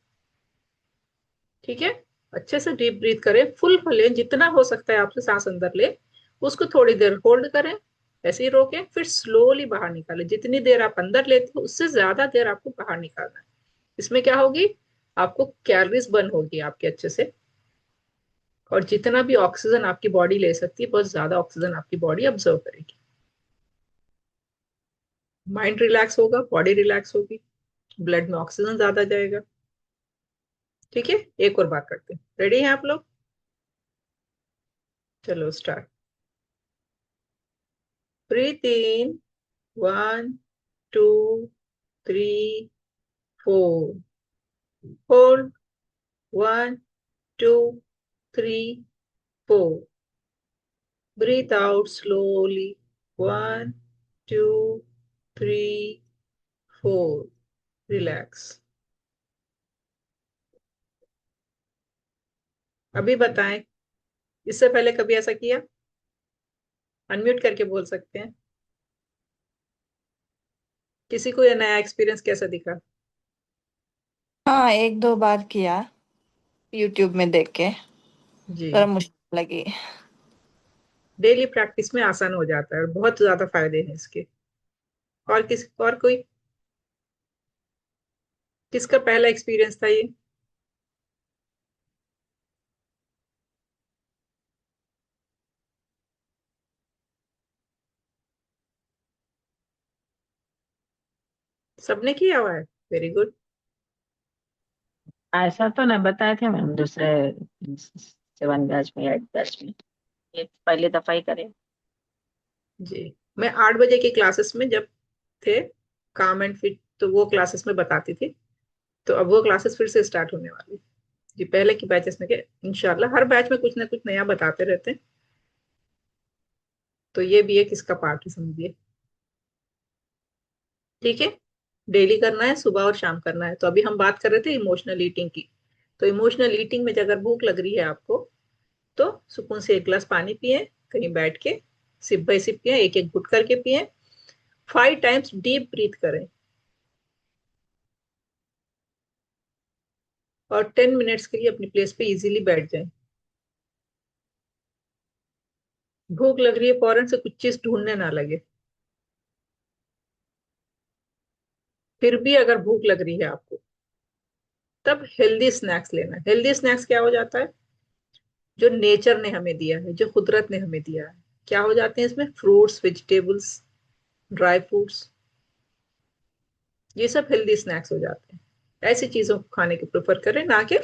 ठीक है? अच्छे से डीप ब्रीथ करें, फुल भले जितना हो सकता है आपसे सांस अंदर ले, उसको थोड़ी देर होल्ड करें, ऐसे ही रोकें, फिर स्लोली बाहर निकालें। जितनी देर आप अंदर लेते हो उससे ज्यादा देर आपको बाहर निकालना है। इसमें क्या होगी, आपको कैलोरीज बर्न होगी आपके अच्छे से, और जितना भी ऑक्सीजन आपकी बॉडी ले सकती है, बहुत ज्यादा ऑक्सीजन आपकी बॉडी ऑब्जर्व करेगी। माइंड रिलैक्स होगा, बॉडी रिलैक्स होगी, ब्लड में ऑक्सीजन ज्यादा जाएगा, ठीक है? एक और बार करते हैं। रेडी हैं आप लोग? चलो start. Breathe in, 1 2 3 4, hold, 1 2 3 4, breathe out slowly, 1 2 3 4, relax. अभी बताएं, इससे पहले कभी ऐसा किया? अनम्यूट करके बोल सकते हैं। किसी को ये नया एक्सपीरियंस कैसा दिखा? हाँ, एक दो बार किया यूट्यूब में देख के, जी। पर मुश्किल लगी। डेली प्रैक्टिस में आसान हो जाता है और बहुत ज्यादा फायदे हैं इसके। और कोई, किसका पहला एक्सपीरियंस था ये? सबने किया हुआ है? Very good. ऐसा तो नहीं बताए थे मैम दूसरे 7 बैच में 8 बैच में, ये पहली दफा ही करे। जी। मैं 8 बजे की क्लासेस में जब थे, काम एंड फिट, तो वो क्लासेस में बताती थी। तो अब वो क्लासेस फिर से स्टार्ट होने वाली। जी, पहले की बैचेस में के इंशाल्लाह हर बैच में कुछ ना कुछ नया बताते रहते हैं। तो ये भी एक इसका पार्ट ही समझिए, ठीक है? डेली करना है, सुबह और शाम करना है। तो अभी हम बात कर रहे थे इमोशनल ईटिंग की। तो इमोशनल ईटिंग में अगर भूख लग रही है आपको, तो सुकून से एक गिलास पानी पिए, कहीं बैठ के, सिप बाय सिप पिए, एक एक घुट करके पिए। 5 टाइम्स डीप ब्रीथ करें, और 10 मिनट्स के लिए अपनी प्लेस पे इजीली बैठ जाएं। भूख लग रही है, फौरन से कुछ चीज ढूंढने ना लगे। फिर भी अगर भूख लग रही है आपको, तब हेल्दी स्नैक्स लेना। हेल्दी स्नैक्स क्या हो जाता है? जो नेचर ने हमें दिया है, जो कुदरत ने हमें दिया है। क्या हो जाते हैं इसमें? फ्रूट्स, वेजिटेबल्स, ड्राई फ्रूट्स, ये सब हेल्दी स्नैक्स हो जाते हैं। ऐसी चीजों को खाने की प्रेफर करें, ना कि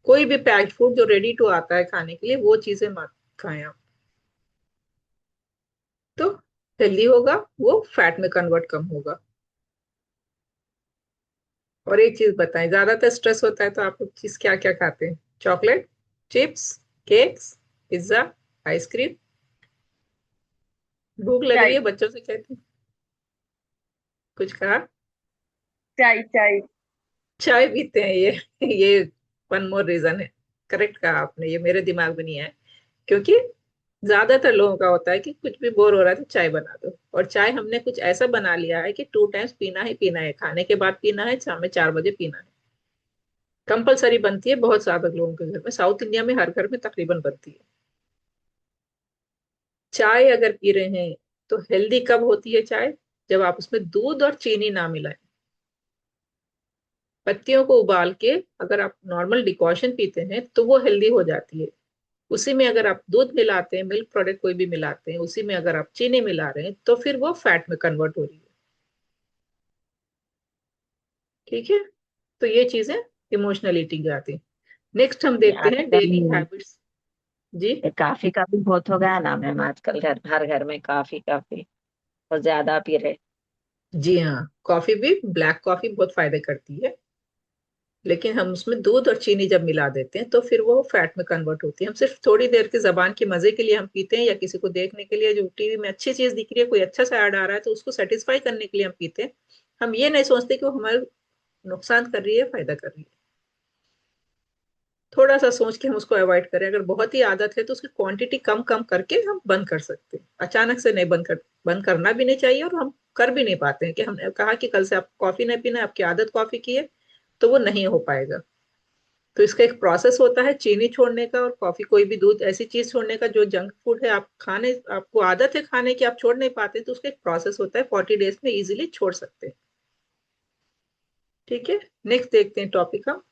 कोई भी पैक्ड फूड जो रेडी टू आता है खाने के लिए, वो चीजें मत खाएं आप। तो हेल्दी होगा, वो फैट में कन्वर्ट कम होगा। और एक चीज बताएं, ज्यादातर स्ट्रेस होता है तो आप लोग चीज क्या क्या खाते हैं? Chocolate, chips, cakes, pizza, ice cream. भूख लग रही चाय। है, बच्चों से कहते हैं, कुछ कहा? चाय चाय। चाय पीते हैं, ये वन मोर रीजन है। करेक्ट कहा आपने, ये मेरे दिमाग में नहीं आया। क्योंकि ज्यादातर लोगों का होता है कि कुछ भी बोर हो रहा है तो चाय बना दो, और चाय हमने कुछ ऐसा बना लिया है कि 2 टाइम्स पीना ही पीना है। खाने के बाद पीना है, शाम में 4 बजे पीना है। कंपलसरी बनती है बहुत ज्यादा लोगों के घर में, साउथ इंडिया में हर घर में तकरीबन बनती है। चाय अगर पी रहे हैं तो हेल्दी कब होती है चाय? जब आप उसमें दूध और चीनी ना मिलाएं। पत्तियों को उबाल के अगर आप नॉर्मल डिकॉशन पीते हैं तो वो हेल्दी हो जाती है। उसी में अगर आप दूध मिलाते हैं, मिल्क प्रोडक्ट कोई भी मिलाते हैं, उसी में अगर आप चीनी मिला रहे हैं, तो फिर वो फैट में कन्वर्ट हो रही है। ठीक है? तो ये चीजें इमोशनल ईटिंग आती है। नेक्स्ट हम ये देखते हैं डेली आजकल हैबिट्स। जी। ये काफी का भी बहुत हो गया ना मैम, आजकल हर घर में काफी काफी और ज्यादा पी रहे। जी हाँ, कॉफी भी, ब्लैक कॉफी बहुत फायदे करती है। लेकिन हम उसमें दूध और चीनी जब मिला देते हैं तो फिर वो फैट में कन्वर्ट होती है। हम सिर्फ थोड़ी देर के जबान के मजे के लिए हम पीते हैं, या किसी को देखने के लिए, जो टीवी में अच्छी चीज दिख रही है, कोई अच्छा सा ऐड आ रहा है तो उसको सेटिस्फाई करने के लिए हम पीते हैं। हम ये नहीं सोचते कि वो हमारे नुकसान कर रही है, फायदा कर रही है। थोड़ा सा सोच के हम उसको अवॉइड करें। अगर बहुत ही आदत है तो उसकी क्वांटिटी कम कम करके हम बंद कर सकते हैं। अचानक से नहीं बंद करना भी नहीं चाहिए, और हम कर भी नहीं पाते हैं कि हमने कहा कि कल से आप कॉफी नहीं पीना है, आपकी आदत कॉफी की है, तो वो नहीं हो पाएगा। तो इसका एक प्रोसेस होता है चीनी छोड़ने का, और कॉफी, कोई भी दूध, ऐसी चीज छोड़ने का जो जंक फूड है, आप खाने, आपको आदत है खाने की, आप छोड़ नहीं पाते, तो उसका एक प्रोसेस होता है। 40 डेज में इजीली छोड़ सकते हैं। ठीक है? नेक्स्ट देखते हैं टॉपिक हम,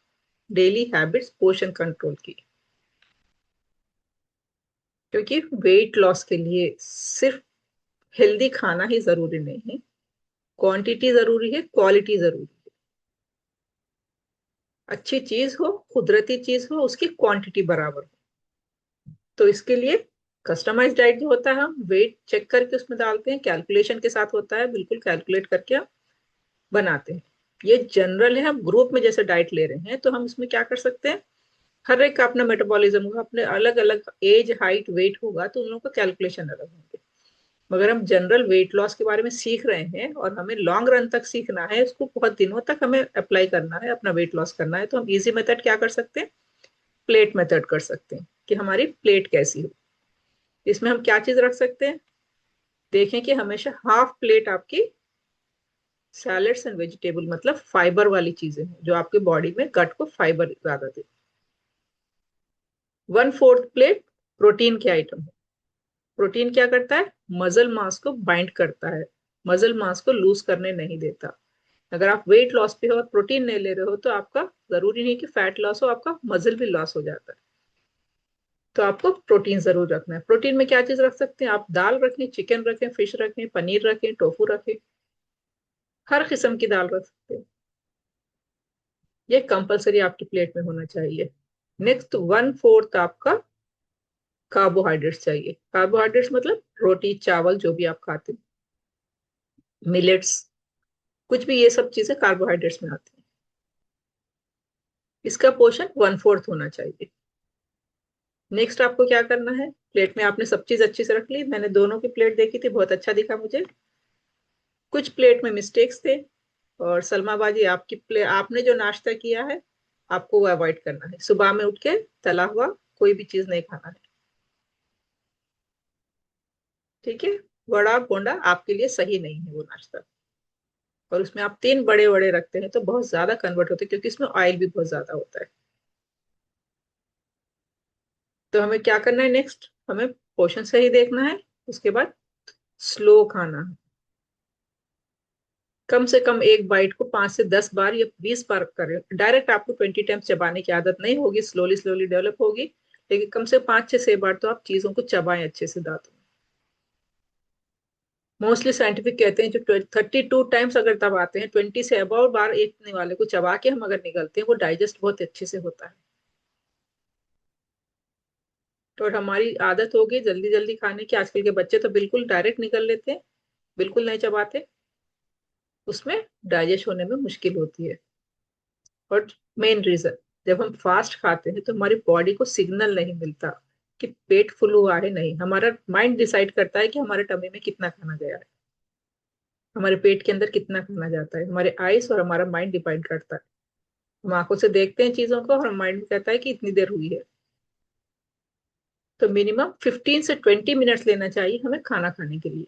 डेली हैबिट्स पोषण कंट्रोल की। क्योंकि वेट लॉस के लिए सिर्फ हेल्दी खाना ही जरूरी नहीं है, क्वांटिटी जरूरी है, क्वालिटी जरूरी है। अच्छी चीज हो, कुदरती चीज हो, उसकी क्वांटिटी बराबर हो। तो इसके लिए कस्टमाइज डाइट जो होता है, हम वेट चेक करके उसमें डालते हैं, कैलकुलेशन के साथ होता है, बिल्कुल कैलकुलेट करके हम बनाते हैं। ये जनरल है, हम ग्रुप में जैसे डाइट ले रहे हैं तो हम इसमें क्या कर सकते हैं, हर एक का अपना मेटाबॉलिज्म होगा, अपने अलग अलग एज, हाइट, वेट होगा, तो उन लोगों का कैलकुलेशन अलग होंगे। मगर हम जनरल वेट लॉस के बारे में सीख रहे हैं और हमें लॉन्ग रन तक सीखना है, इसको बहुत दिनों तक हमें अप्लाई करना है, अपना वेट लॉस करना है, तो हम इजी मेथड क्या कर सकते हैं, प्लेट मेथड कर सकते हैं कि हमारी प्लेट कैसी हो। इसमें हम क्या चीज रख सकते हैं? देखें कि हमेशा हाफ प्लेट आपकी सैलेड्स एंड वेजिटेबल, मतलब फाइबर वाली चीजें हैं, जो आपके बॉडी में गट को फाइबर ज्यादा दे। 1/4 प्लेट प्रोटीन के आइटम है। प्रोटीन क्या करता है? मसल मास को बाइंड करता है, मसल मास को लूज करने नहीं देता। अगर आप वेट लॉस पे हो और प्रोटीन नहीं ले रहे हो तो आपका जरूरी नहीं कि फैट लॉस हो, आपका मसल भी लॉस हो जाता है। तो आपको प्रोटीन जरूर रखना है। प्रोटीन में क्या चीज रख सकते हैं आप? दाल रखें, चिकन रखें, फिश रखें, पनीर रखें, टोफू रखें, हर किस्म की दाल रख सकते हैं। ये कंपलसरी आपकी प्लेट में होना चाहिए। नेक्स्ट, 1/4 आपका कार्बोहाइड्रेट्स चाहिए। कार्बोहाइड्रेट्स मतलब रोटी, चावल, जो भी आप खाते हैं, मिलेट्स, कुछ भी, ये सब चीजें कार्बोहाइड्रेट्स में आती हैं। इसका पोर्शन 1/4 होना चाहिए। नेक्स्ट आपको क्या करना है, प्लेट में आपने सब चीज अच्छे से रख ली। मैंने दोनों की प्लेट देखी थी, बहुत अच्छा दिखा मुझे। कुछ प्लेट में मिस्टेक्स थे, और सलमा बाजी, आपकी प्लेट, आपने जो नाश्ता किया है, आपको वो अवॉइड करना है। सुबह में उठ के तला हुआ कोई भी चीज नहीं खाना है। ठीक है? वड़ा बोंडा आपके लिए सही नहीं है वो नाश्ता। और उसमें आप 3 बड़े बड़े रखते हैं तो बहुत ज्यादा कन्वर्ट होते हैं, क्योंकि इसमें ऑयल भी बहुत ज्यादा होता है। तो हमें क्या करना है नेक्स्ट, हमें पोर्शन सही देखना है। उसके बाद स्लो खाना है। कम से कम एक बाइट को 5 से 10 बार या 20 बार करें। डायरेक्ट आपको 20 टाइम्स चबाने की आदत नहीं होगी, स्लोली स्लोली डेवलप होगी, लेकिन कम से 5 से 6 बार तो आप चीजों को चबाएं अच्छे से दांतों में। मोस्टली साइंटिफिक कहते हैं जो 32 टाइम्स अगर दबाते हैं, 20 से अबव बार एक वाले को चबा के हम अगर निगलते हैं, वो डाइजेस्ट बहुत अच्छे से होता है। तो और हमारी आदत हो गई जल्दी जल्दी खाने की। आजकल के बच्चे तो बिल्कुल डायरेक्ट निगल लेते हैं, बिल्कुल नहीं चबाते, उसमें डाइजेस्ट होने में मुश्किल होती है। और मेन रीजन, जब हम फास्ट खाते हैं तो हमारी बॉडी को सिग्नल नहीं मिलता कि पेट फुल हुआ है। नहीं, हमारा माइंड डिसाइड करता है कि हमारे टमी में कितना खाना गया है, हमारे पेट के अंदर कितना खाना जाता है। हमारे आइस और हमारा माइंड डिपेंड करता है। हम आंखों से देखते हैं चीजों को और माइंड में कहता है कि इतनी देर हुई है। तो मिनिमम 15 से 20 मिनट्स लेना चाहिए हमें खाना खाने के लिए।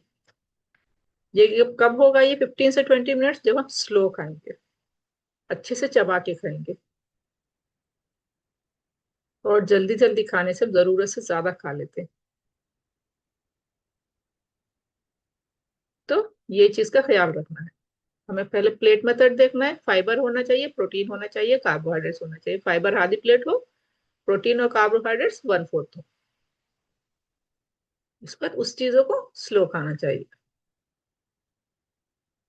ये कब होगा? ये 15 से 20 मिनट्स जब हम स्लो खाएंगे, अच्छे से चबा के खाएंगे। और जल्दी जल्दी खाने से जरूरत से ज्यादा खा लेते हैं। तो ये चीज का ख्याल रखना है। हमें पहले प्लेट मेथड देखना है। फाइबर होना चाहिए, प्रोटीन होना चाहिए, कार्बोहाइड्रेट्स होना चाहिए। फाइबर आधी प्लेट हो, प्रोटीन और कार्बोहाइड्रेट्स 1/4 हो। इस पर उस चीजों को स्लो खाना चाहिए।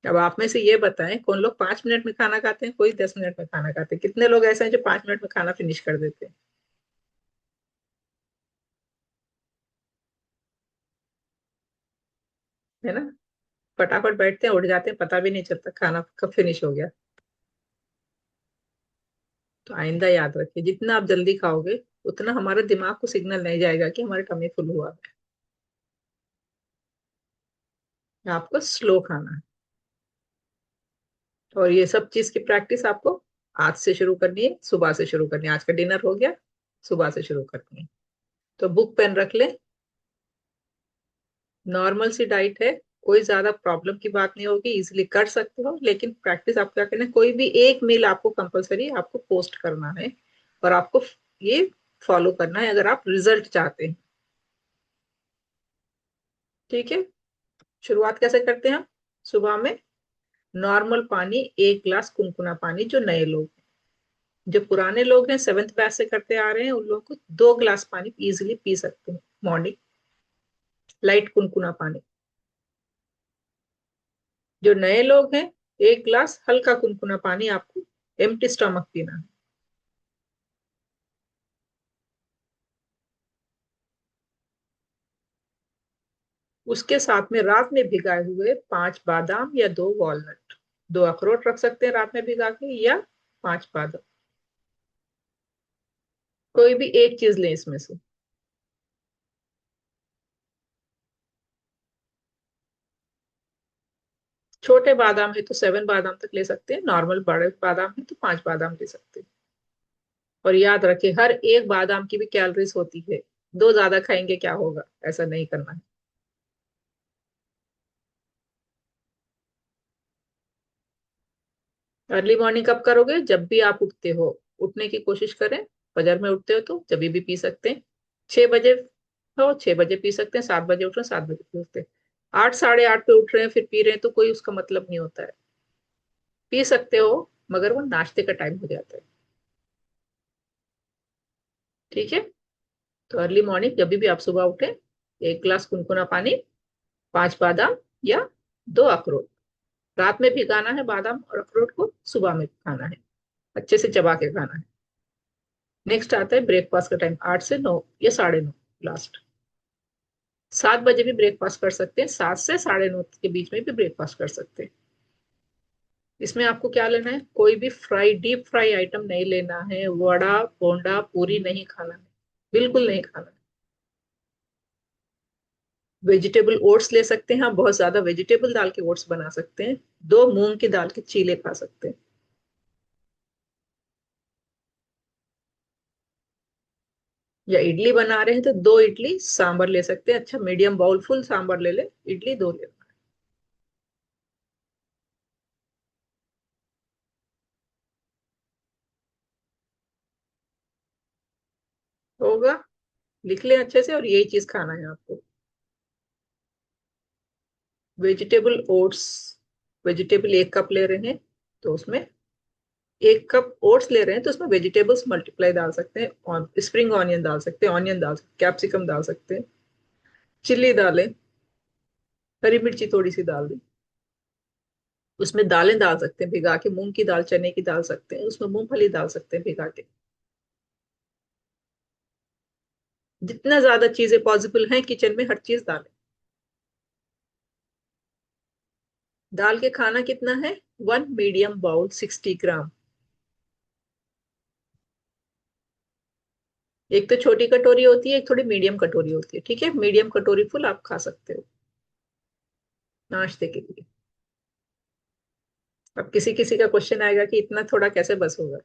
अब आप में से ये बताएं, कौन लोग 5 मिनट में खाना खाते हैं, कोई 10 मिनट में खाना खाते हैं? कितने लोग ऐसे हैं जो 5 मिनट में खाना फिनिश कर देते हैं? है ना? फटाफट बैठते हैं, उठ जाते हैं, पता भी नहीं चलता खाना कब फिनिश हो गया। तो आइंदा याद रखिए, जितना आप जल्दी खाओगे उतना हमारे दिमाग को सिग्नल नहीं जाएगा कि हमारे टमी फुल हुआ है। आपको स्लो खाना है। और ये सब चीज की प्रैक्टिस आपको आज से शुरू करनी है, सुबह से शुरू करनी है। आज का डिनर हो गया, सुबह से शुरू करनी है। तो बुक पेन रख ले। नॉर्मल सी डाइट है, कोई ज्यादा प्रॉब्लम की बात नहीं होगी, इजिली कर सकते हो। लेकिन प्रैक्टिस आप क्या करना है, कोई भी एक मील आपको कंपलसरी आपको पोस्ट करना है और आपको ये फॉलो करना है अगर आप रिजल्ट चाहते हैं। ठीक है? शुरुआत कैसे करते हैं हम? सुबह में नॉर्मल पानी, 1 गिलास कुनकुना पानी। जो नए लोग, जो पुराने लोग हैं, 7th बैच से करते आ रहे हैं, उन लोगों को 2 गिलास पानी इजिली पी सकते हैं मॉर्निंग, लाइट कुनकुना पानी। जो नए लोग हैं, 1 गिलास हल्का कुनकुना पानी आपको एम्प्टी स्टमक पीना है। उसके साथ में रात में भिगाए हुए 5 बादाम या 2 वॉलनट, 2 अखरोट रख सकते हैं रात में भिगा के, या 5 बादाम, कोई भी एक चीज लें इसमें से। छोटे बादाम है तो 7 बादाम तक ले सकते हैं, नॉर्मल बड़े बादाम है तो 5 बादाम ले सकते हैं। और याद रखें, हर एक बादाम की भी कैलोरीज होती है। दो ज्यादा खाएंगे क्या होगा, ऐसा नहीं करना है। अर्ली मॉर्निंग कब करोगे? जब भी आप उठते हो, उठने की कोशिश करें। फजर में उठते हो तो जब भी पी सकते हैं। 6 बजे हो, 6 बजे पी सकते हैं। 7 बजे उठ रहे हैं, 7 बजे पी सकते हैं। 8, साढ़े 8 पे उठ रहे हैं फिर पी रहे हैं तो कोई उसका मतलब नहीं होता है। पी सकते हो, मगर वो नाश्ते का टाइम हो जाता है। ठीक है? तो अर्ली मॉर्निंग जब भी आप सुबह उठे, 1 गिलास गुनगुना पानी, 5 बादाम या 2 अखरोट। रात में भिगाना है बादाम और अखरोट को, सुबह में खाना है, अच्छे से चबा के खाना है। नेक्स्ट आता है ब्रेकफास्ट का टाइम, 8 से 9 या 9:30 लास्ट। 7 बजे भी ब्रेकफास्ट कर सकते हैं, 7 से 9:30 के बीच में भी ब्रेकफास्ट कर सकते हैं। इसमें आपको क्या लेना है? कोई भी डीप फ्राई आइटम नहीं लेना है। वड़ा, बोंडा, पूरी नहीं खाना है, बिल्कुल नहीं खाना है। वेजिटेबल ओट्स ले सकते हैं, आप बहुत ज्यादा वेजिटेबल डाल के ओट्स बना सकते हैं। 2 मूंग की दाल के चीले खा सकते हैं। या इडली बना रहे हैं तो 2 इडली सांबर ले सकते हैं। अच्छा, मीडियम बाउल फुल सांबर ले ले, इडली 2 ले। होगा? लिख लें अच्छे से, और यही चीज खाना है आपको। वेजिटेबल ओट्स, वेजिटेबल 1 कप ले रहे हैं तो उसमें 1 कप ओट्स ले रहे हैं तो उसमें वेजिटेबल्स मल्टीप्लाई डाल सकते हैं, और स्प्रिंग ऑनियन डाल सकते हैं, ऑनियन डाल सकते, कैप्सिकम डाल सकते हैं, चिल्ली डालें, हरी मिर्ची थोड़ी सी डाल दें। उसमें दालें डाल सकते हैं भिगा के, मूंग की दाल, चने की डाल सकते हैं, उसमें मूंगफली डाल सकते हैं भिगा के। जितना ज्यादा चीजें पॉसिबल हैं किचन में, हर चीज डालें। दाल के खाना कितना है? 1 मीडियम बाउल, 60 ग्राम। एक तो छोटी कटोरी होती है, एक थोड़ी मीडियम कटोरी होती है, ठीक है? मीडियम कटोरी फुल आप खा सकते हो नाश्ते के लिए। अब किसी किसी का क्वेश्चन आएगा कि इतना थोड़ा कैसे बस होगा।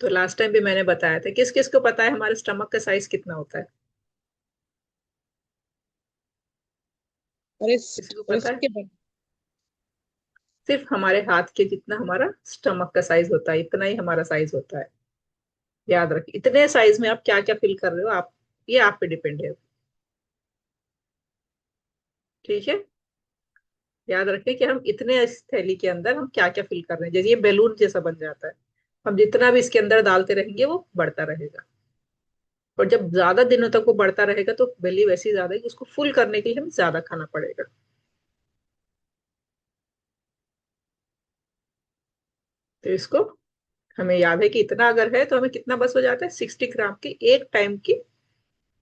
तो लास्ट टाइम भी मैंने बताया था, किस किस को पता है हमारे स्टमक का साइज कितना होता है? और किसी को पता है? इसके बाद सिर्फ हमारे हाथ के जितना हमारा स्टमक का साइज होता है, इतना ही हमारा साइज होता है। याद रखिए, इतने साइज में आप क्या क्या फिल कर रहे हो, आप, ये आप पे डिपेंड है। ठीक है? याद रखें कि हम इतने, इस थैली के अंदर हम क्या क्या फिल कर रहे हैं। जैसे ये बैलून जैसा बन जाता है, हम जितना भी इसके अंदर डालते रहेंगे वो बढ़ता रहेगा। और जब ज्यादा दिनों तक वो बढ़ता रहेगा तो वैल्यू वैसी ज्यादा है कि उसको फुल करने के लिए हमें ज्यादा खाना पड़ेगा। तो इसको हमें याद है कि इतना अगर है तो हमें कितना बस हो जाता है, 60 ग्राम की, एक टाइम की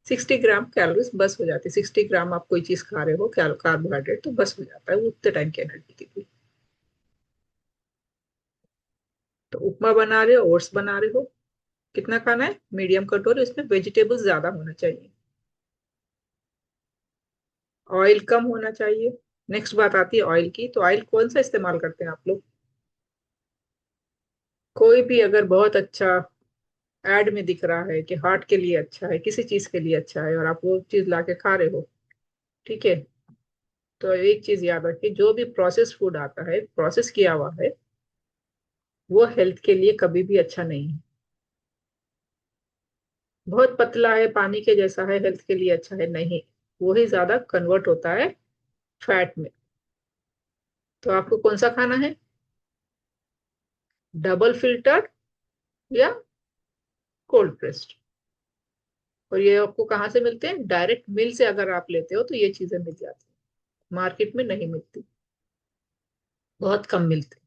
60 ग्राम कैलोरीज बस हो जाती है। 60 ग्राम आप कोई चीज खा रहे हो कार्बोहाइड्रेट, तो बस हो जाता है वो उतने टाइम की एनर्जी के लिए। तो उपमा बना रहे हो, ओट्स बना रहे हो, कितना खाना है? मीडियम कटोरी, उसमें वेजिटेबल्स ज्यादा होना चाहिए, ऑयल कम होना चाहिए। नेक्स्ट बात आती है ऑयल की। तो ऑयल कौन सा इस्तेमाल करते हैं आप लोग? कोई भी अगर बहुत अच्छा एड में दिख रहा है कि हार्ट के लिए अच्छा है, किसी चीज के लिए अच्छा है, और आप वो चीज लाके खा रहे हो, ठीक है, तो एक चीज याद रखिए, जो भी प्रोसेस फूड आता है, प्रोसेस किया हुआ है, वो हेल्थ के लिए कभी भी अच्छा नहीं है। बहुत पतला है, पानी के जैसा है, हेल्थ के लिए अच्छा है? नहीं, वो ही ज्यादा कन्वर्ट होता है फैट में। तो आपको कौन सा खाना है? डबल फिल्टर या कोल्ड प्रेस्ड। और ये आपको कहाँ से मिलते हैं? डायरेक्ट मिल से अगर आप लेते हो तो ये चीजें मिल जाती है, मार्केट में नहीं मिलती, बहुत कम मिलती।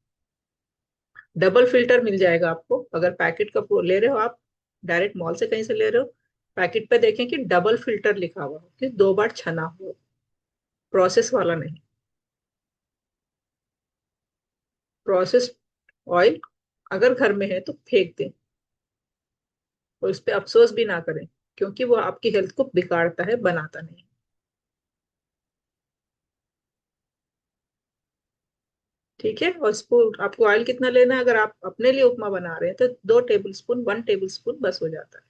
डबल फिल्टर मिल जाएगा आपको अगर पैकेट का ले रहे हो आप, डायरेक्ट मॉल से कहीं से ले रहे हो। पैकेट पे देखें कि डबल फिल्टर लिखा हुआ हो, कि 2 बार छना हो, प्रोसेस वाला नहीं। प्रोसेस्ड ऑयल अगर घर में है तो फेंक दें, और इस पे अफसोस भी ना करें, क्योंकि वो आपकी हेल्थ को बिगाड़ता है, बनाता नहीं। ठीक है? और स्पून आपको ऑयल कितना लेना है? अगर आप अपने लिए उपमा बना रहे हैं तो 2 टेबल स्पून, 1 टेबल स्पून बस हो जाता है।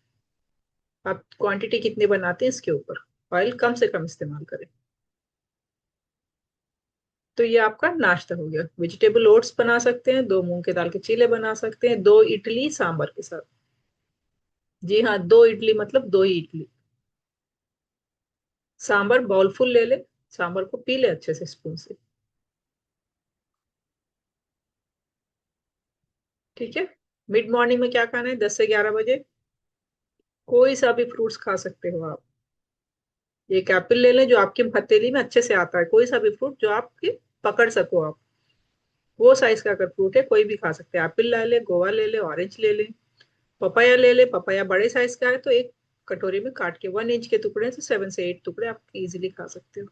आप क्वांटिटी कितनी बनाते हैं इसके ऊपर, ऑयल कम से कम इस्तेमाल करें। तो ये आपका नाश्ता हो गया। वेजिटेबल ओट्स बना सकते हैं, 2 मूंग के दाल के चीले बना सकते हैं, 2 इडली सांबर के साथ। जी हाँ, 2 इडली मतलब 2 ही इडली। सांबर बाउल फुल ले ले, सांबर को पी ले अच्छे से स्पून से। ठीक है? मिड मॉर्निंग में क्या खाना है? 10 से 11 बजे कोई सा भी फ्रूट्स खा सकते हो आप। एक एप्पल ले लें जो आपकी हथेली में अच्छे से आता है, कोई सा भी फ्रूट जो आपकी पकड़ सको आप, वो साइज का अगर फ्रूट है कोई भी खा सकते हैं। एप्पल ले ले, गोवा ले ले, ऑरेंज ले ले, पपाया ले ले। पपाया बड़े साइज का है तो एक कटोरी में काट के 1 इंच के टुकड़े से 7 से 8 टुकड़े आप इजीली खा सकते हो।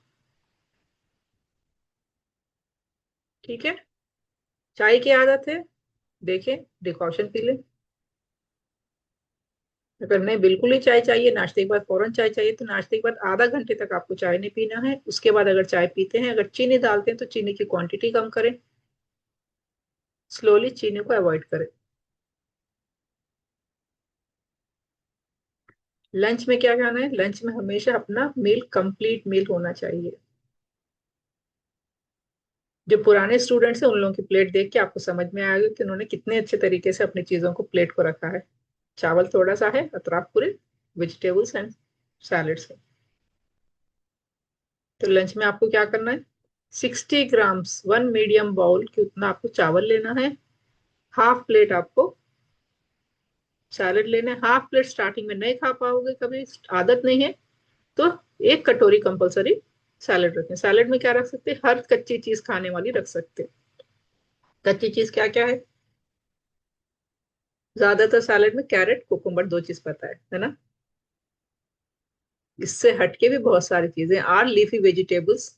ठीक है? चाय की आदत है, देखें डिकॉशन पी लें। अगर नहीं बिल्कुल ही चाय चाहिए, नाश्ते के बाद फौरन चाय चाहिए, तो नाश्ते के बाद आधा घंटे तक आपको चाय नहीं पीना है। उसके बाद अगर चाय पीते हैं, अगर चीनी डालते हैं तो चीनी की क्वांटिटी कम करें, स्लोली चीनी को अवॉइड करें। लंच में क्या खाना है? लंच में हमेशा अपना मील कंप्लीट मील होना चाहिए। जो पुराने स्टूडेंट्स हैं उन लोगों की प्लेट देख के आपको समझ में आएगा कि उन्होंने कितने अच्छे तरीके से अपनी चीजों को, प्लेट को रखा है। चावल थोड़ा सा है, अतराफ पूरे वेजिटेबल्स एंड सैलड्स है। तो लंच में आपको क्या करना है, 60 ग्राम्स 1 मीडियम बाउल की उतना आपको चावल लेना है, हाफ प्लेट आपको सैलड लेना है। हाफ प्लेट स्टार्टिंग में नहीं खा पाओगे, कभी आदत नहीं है तो 1 कटोरी कंपलसरी सैलड रखें। सैलड में क्या रख सकते हैं, हर कच्ची चीज खाने वाली रख सकते हैं। कच्ची चीज क्या क्या है, ज्यादातर सैलड में कैरेट कुकुम्बर 2 चीज पता है ना। इससे हटके भी बहुत सारी चीजें आर लीफी वेजिटेबल्स,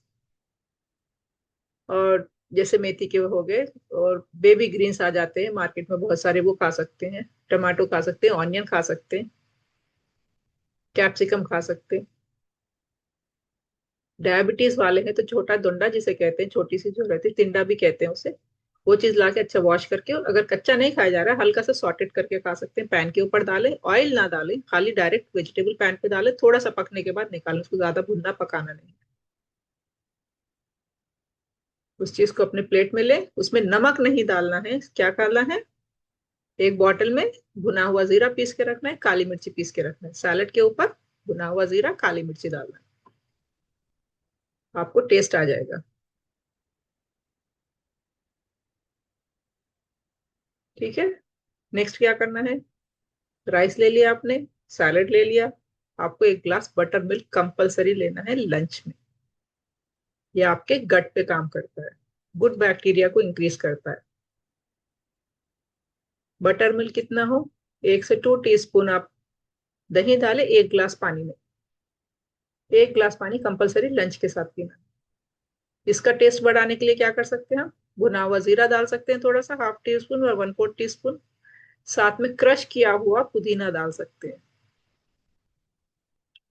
और जैसे मेथी के हो गए, और बेबी ग्रीन्स आ जाते हैं मार्केट में बहुत सारे, वो खा सकते हैं। टमाटो खा सकते हैं, ऑनियन खा सकते हैं, कैप्सिकम खा सकते हैं। डायबिटीज वाले हैं तो छोटा दोंडा जिसे कहते हैं, छोटी सी जो रहती है टिंडा भी कहते हैं उसे, वो चीज ला के अच्छा वॉश करके, और अगर कच्चा नहीं खाया जा रहा है हल्का सा सॉटेड करके खा सकते हैं। पैन के ऊपर डालें, ऑयल ना डालें, खाली डायरेक्ट वेजिटेबल पैन पे डालें, थोड़ा सा पकने के बाद निकालें, उसको ज्यादा भुनना पकाना नहीं। उस चीज को अपने प्लेट में लें, उसमें नमक नहीं डालना है। क्या करना है, एक बॉटल में भुना हुआ जीरा पीस के रखना है, काली मिर्ची पीस के रखना है। सैलेड के ऊपर भुना हुआ जीरा काली मिर्ची डालना है, आपको टेस्ट आ जाएगा। ठीक है, नेक्स्ट क्या करना है, राइस ले लिया आपने, सैलेड ले लिया, आपको 1 ग्लास बटर मिल्क कंपलसरी लेना है लंच में। ये आपके गट पे काम करता है, गुड बैक्टीरिया को इंक्रीज करता है। बटर मिल्क कितना हो, 1 से 2 टीस्पून आप दही डालें 1 ग्लास पानी में। 1 ग्लास पानी कंपलसरी लंच के साथ पीना। इसका टेस्ट बढ़ाने के लिए क्या कर सकते हैं हम, भुना हुआ जीरा डाल सकते हैं थोड़ा सा, ½ टीस्पून और 1/4 टीस्पून। साथ में क्रश किया हुआ पुदीना डाल सकते हैं।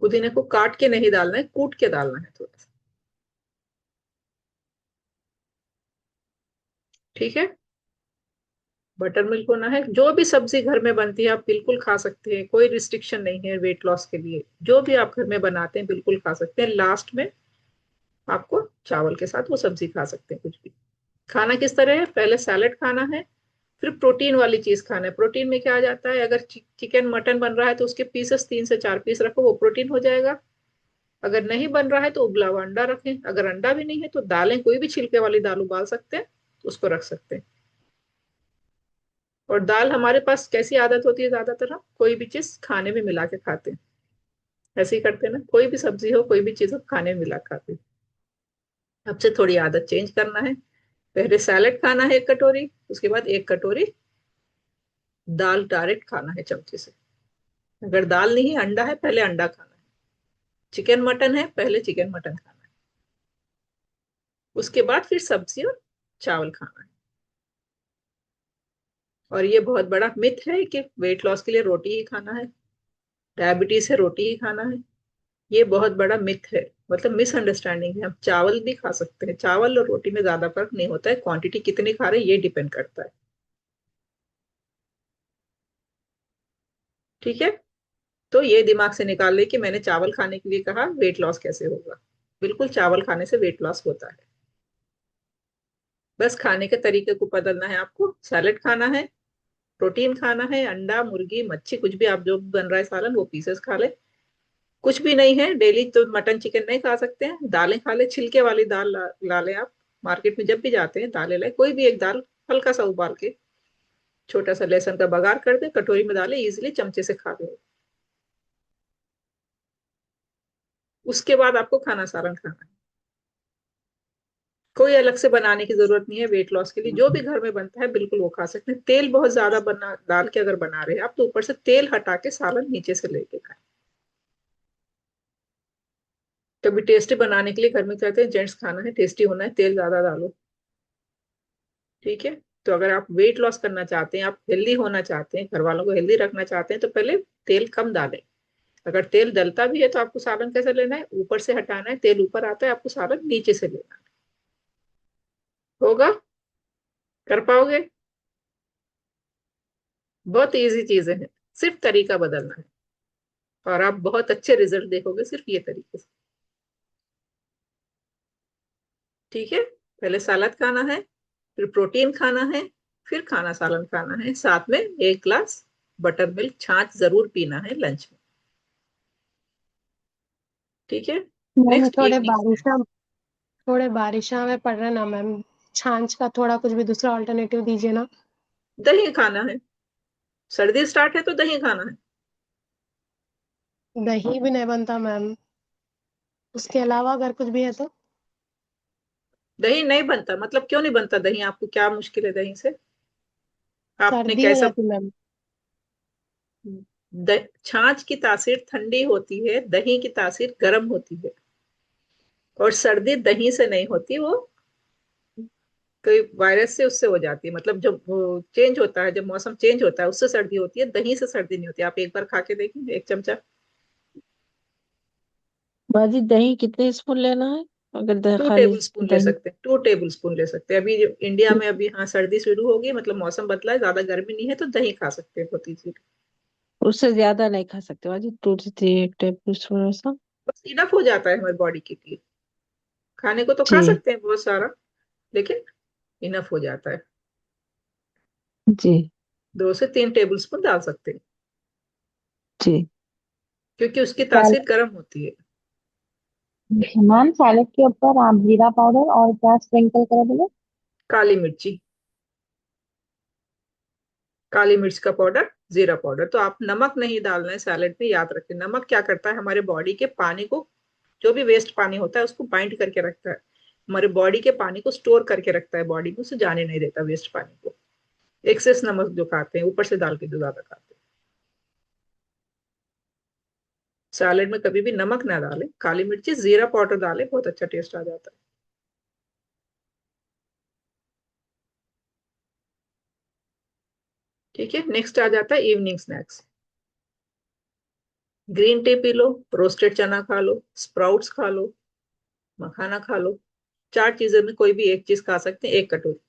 पुदीने को काट के नहीं डालना है, कूट के डालना है थोड़ा सा। ठीक है, बटर मिल्क होना है। जो भी सब्जी घर में बनती है आप बिल्कुल खा सकते हैं, कोई रिस्ट्रिक्शन नहीं है वेट लॉस के लिए। जो भी आप घर में बनाते हैं बिल्कुल खा सकते हैं। लास्ट में आपको चावल के साथ वो सब्जी खा सकते हैं। कुछ भी खाना किस तरह है, पहले सैलेड खाना है, फिर प्रोटीन वाली चीज खाना है। प्रोटीन में क्या आ जाता है, अगर चिकन मटन बन रहा है तो उसके पीसेस 3 से 4 पीस रखो, वो प्रोटीन हो जाएगा। अगर नहीं बन रहा है तो उबला हुआ अंडा रखें। अगर अंडा भी नहीं है तो दालें, कोई भी छिलके वाली दाल उबाल सकते हैं, तो उसको रख सकते हैं। और दाल हमारे पास कैसी आदत होती है, ज्यादातर हम कोई भी चीज खाने में मिला के खाते हैं। ऐसे ही करते हैं ना, कोई भी सब्जी हो, कोई भी चीज हो, खाने में मिला के खाते हैं। अब से थोड़ी आदत चेंज करना है। पहले सैलेड खाना है 1 कटोरी, उसके बाद 1 कटोरी दाल डायरेक्ट खाना है चमचे से। अगर दाल नहीं है, अंडा है, पहले अंडा खाना है। चिकन मटन है, पहले चिकन मटन खाना है, उसके बाद फिर सब्जी और चावल खाना है। और ये बहुत बड़ा मिथ है कि वेट लॉस के लिए रोटी ही खाना है, डायबिटीज है रोटी ही खाना है। ये बहुत बड़ा मिथ है, मतलब मिसअंडरस्टैंडिंग है। हम चावल भी खा सकते हैं, चावल और रोटी में ज्यादा फर्क नहीं होता है, क्वांटिटी कितनी खा रहे हैं ये डिपेंड करता है। ठीक है, तो ये दिमाग से निकाल ले कि मैंने चावल खाने के लिए कहा, वेट लॉस कैसे होगा। बिल्कुल चावल खाने से वेट लॉस होता है। बस खाने के तरीके को बदलना है आपको। सैलेड खाना है, प्रोटीन खाना है, अंडा मुर्गी मच्छी कुछ भी आप जो बन रहा है सालन वो पीसेस खा ले। कुछ भी नहीं है, डेली तो मटन चिकन नहीं खा सकते हैं, दालें खा ले। छिलके वाली दाल ला लें आप, मार्केट में जब भी जाते हैं दालें लाए, कोई भी एक दाल हल्का सा उबाल के, छोटा सा लहसुन का बघार कर दे, कटोरी में डाले, इजिली चमचे से खा ले। उसके बाद आपको खाना सालन खाना है। कोई अलग से बनाने की जरूरत नहीं है वेट लॉस के लिए, जो भी घर में बनता है बिल्कुल वो खा सकते हैं। तेल बहुत ज्यादा बना डाल के अगर बना रहे हैं आप, तो ऊपर से तेल हटा के सालन नीचे से लेके खाएं। कभी टेस्टी बनाने के लिए घर में कहते हैं जेंट्स खाना है टेस्टी होना है, तेल ज्यादा डालो। ठीक है, तो अगर आप वेट लॉस करना चाहते हैं, आप हेल्दी होना चाहते हैं, घर वालों को हेल्दी रखना चाहते हैं, तो पहले तेल कम डालें। अगर तेल डलता भी है तो आपको सालन कैसे लेना है, ऊपर से हटाना है, तेल ऊपर आता है, आपको सालन नीचे से लेना है। होगा, कर पाओगे। बहुत इजी चीजें हैं, सिर्फ तरीका बदलना है, और आप बहुत अच्छे रिजल्ट देखोगे सिर्फ ये तरीके से। ठीक है, पहले सलाद खाना है, फिर प्रोटीन खाना है, फिर खाना सालन खाना है, साथ में 1 ग्लास बटर मिल्क छाछ जरूर पीना है लंच में। ठीक है। Ma'am next evening snacks. थोड़े बारिशा में पड़ रहे ना मैम, छाछ का थोड़ा कुछ भी दूसरा ऑल्टरनेटिव दीजिए ना। दही खाना है, सर्दी स्टार्ट है तो दही खाना है। दही भी नहीं बनता मैम, उसके अलावा अगर कुछ भी है तो। दही नहीं बनता मतलब क्यों नहीं बनता दही? आपको क्या मुश्किल है दही से? आपने सर्दी हो कैसा? जाती मैम। छाछ की तासीर ठंडी होती है, दही की तासीर गर्म होती है। और सर्दी दही से नहीं होती, वो कोई वायरस से उससे हो जाती है। मतलब जब वो चेंज होता है, जब मौसम चेंज होता है उससे सर्दी होती है, दही से सर्दी नहीं होती। आप एक बार खा के देखेंगे, एक चमचा। बाजी दही कितने स्पून लेना है? अगर टू खाली टेबल स्पून ले दही। सकते हैं, 2 टेबल स्पून ले सकते हैं। अभी जो इंडिया में अभी हाँ सर्दी शुरू होगी, मतलब मौसम बदला है, ज्यादा गर्मी नहीं है, तो दही खा सकते हैं बहुत इजीली। उससे ज्यादा नहीं खा सकते बाजी, 2 से 3 टेबल स्पून ऐसा। बस इनफ हो जाता है हमारी बॉडी के लिए। खाने को तो खा जी। सकते हैं बहुत सारा, लेकिन इनफ हो जाता है। जी। 2 से 3 टेबल स्पून डाल सकते हैं, जी। क्योंकि उसकी तासीर गर्म होती है। मैम सैलेड के ऊपर आप जीरा पाउडर और क्या स्प्रिंकल कर बोले? काली मिर्ची, काली मिर्च का पाउडर, जीरा पाउडर। तो आप नमक नहीं डालना है सैलेड में, याद रखें। नमक क्या करता है, हमारे बॉडी के पानी को, जो भी वेस्ट पानी होता है उसको बाइंड करके रखता है। हमारे बॉडी के पानी को स्टोर करके रखता है बॉडी में, उसे जाने नहीं देता वेस्ट पानी को। एक्सेस नमक जो खाते हैं ऊपर से डाल के, जो ज्यादा खाते हैं। सैलेड में कभी भी नमक ना डालें, काली मिर्ची जीरा पाउडर डालें, बहुत अच्छा टेस्ट आ जाता है। ठीक है। नेक्स्ट आ जाता है इवनिंग स्नैक्स। ग्रीन टी पी लो, रोस्टेड चना खा लो, स्प्राउट्स खा लो, मखाना खा लो। 4 चीजों में कोई भी एक चीज खा सकते हैं, एक कटोरी।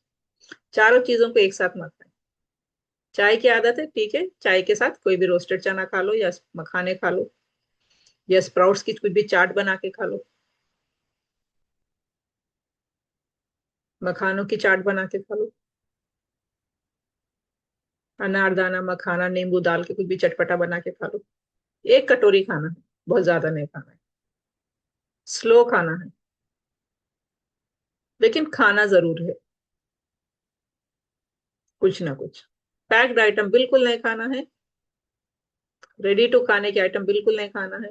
चारों चीजों को एक साथ मत खाएं। चाय की आदत है, ठीक है, चाय के साथ कोई भी रोस्टेड चना खा लो, या मखाने खा लो, या स्प्राउट्स की कुछ भी चाट बना के खा लो, मखानों की चाट बना के खा लो। अनारदाना मखाना नींबू डाल के कुछ भी चटपटा बना के खा लो। एक कटोरी खाना है, बहुत ज्यादा नहीं खाना है। स्लो खाना है, लेकिन खाना जरूर है कुछ ना कुछ। पैक्ड आइटम बिल्कुल नहीं खाना है। रेडी टू खाने के आइटम बिल्कुल नहीं खाना है।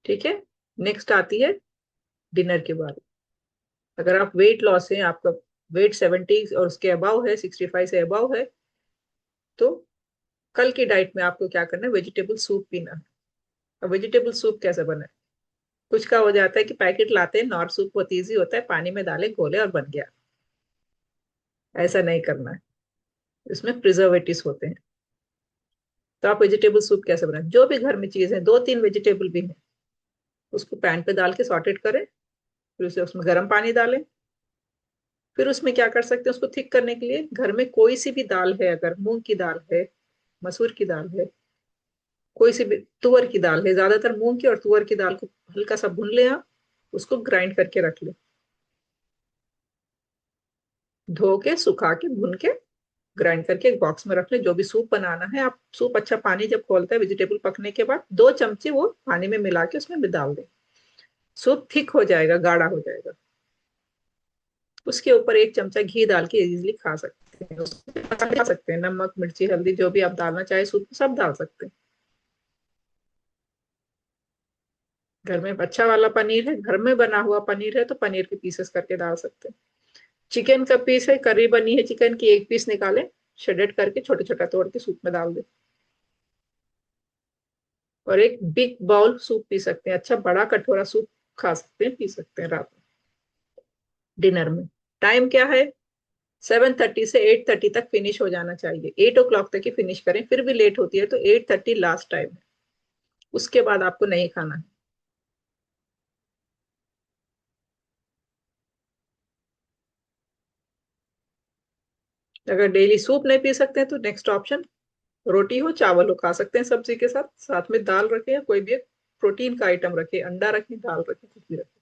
ठीक है। नेक्स्ट आती है डिनर के बारे में। अगर आप वेट लॉस है, आपका वेट 70 और उसके अबाव है, 65 से अबाव है, तो कल की डाइट में आपको क्या करना है, वेजिटेबल सूप पीना है। अब वेजिटेबल सूप कैसे बना है? कुछ का हो जाता है कि पैकेट लाते हैं, नॉर सूप बहुत ईजी होता है, पानी में डाले घोले और बन गया। ऐसा नहीं करना है, इसमें प्रिजर्वेटिव्स होते हैं। तो आप वेजिटेबल सूप कैसे बनाए? जो भी घर में चीज है, 2-3 वेजिटेबल भी है, उसको पैन पे डाल के सॉटेट करें, फिर उसे उसमें गर्म पानी डालें। फिर उसमें क्या कर सकते हैं, उसको थिक करने के लिए घर में कोई सी भी दाल है, अगर मूंग की दाल है, मसूर की दाल है, कोई सी भी, तुअर की दाल है, ज्यादातर मूंग की और तुअर की दाल को हल्का सा भून ले आप, उसको ग्राइंड करके रख ले। धो के सुखा के भून के ग्राइंड करके एक बॉक्स में रख ले। जो भी सूप बनाना है, आप सूप अच्छा पानी जब खोलता है वेजिटेबल पकने के बाद, 2 चमचे वो पानी में मिला के उसमें भी डाल दे। सूप थिक हो जाएगा, गाढ़ा हो जाएगा। उसके ऊपर 1 चमचा घी डाल के इजीली खा सकते हैं। उसमें मसाले डाल सकते हैं, नमक मिर्ची हल्दी जो भी आप डालना चाहे सूप में, सब डाल सकते हैं। घर में अच्छा वाला पनीर है, घर में बना हुआ पनीर है, तो पनीर के पीसेस करके डाल सकते हैं। चिकन का पीस है, करी बनी है चिकन की, एक पीस निकाले, शेडेड करके छोटा छोटा तोड़ के सूप में डाल दे। और एक बिग बाउल सूप पी सकते हैं, अच्छा बड़ा कटोरा सूप खा सकते हैं, पी सकते हैं रात में डिनर में। टाइम क्या है, 7:30 से 8:30 तक फिनिश हो जाना चाहिए। 8 o'clock तक ही फिनिश करें, फिर भी लेट होती है तो 8:30 लास्ट टाइम है। उसके बाद आपको नहीं खाना है। अगर डेली सूप नहीं पी सकते हैं तो नेक्स्ट ऑप्शन, रोटी हो चावल हो खा सकते हैं सब्जी के साथ, साथ में दाल रखें, या कोई भी एक प्रोटीन का आइटम रखें, अंडा रखें, दाल रखें, कुछ भी रखें।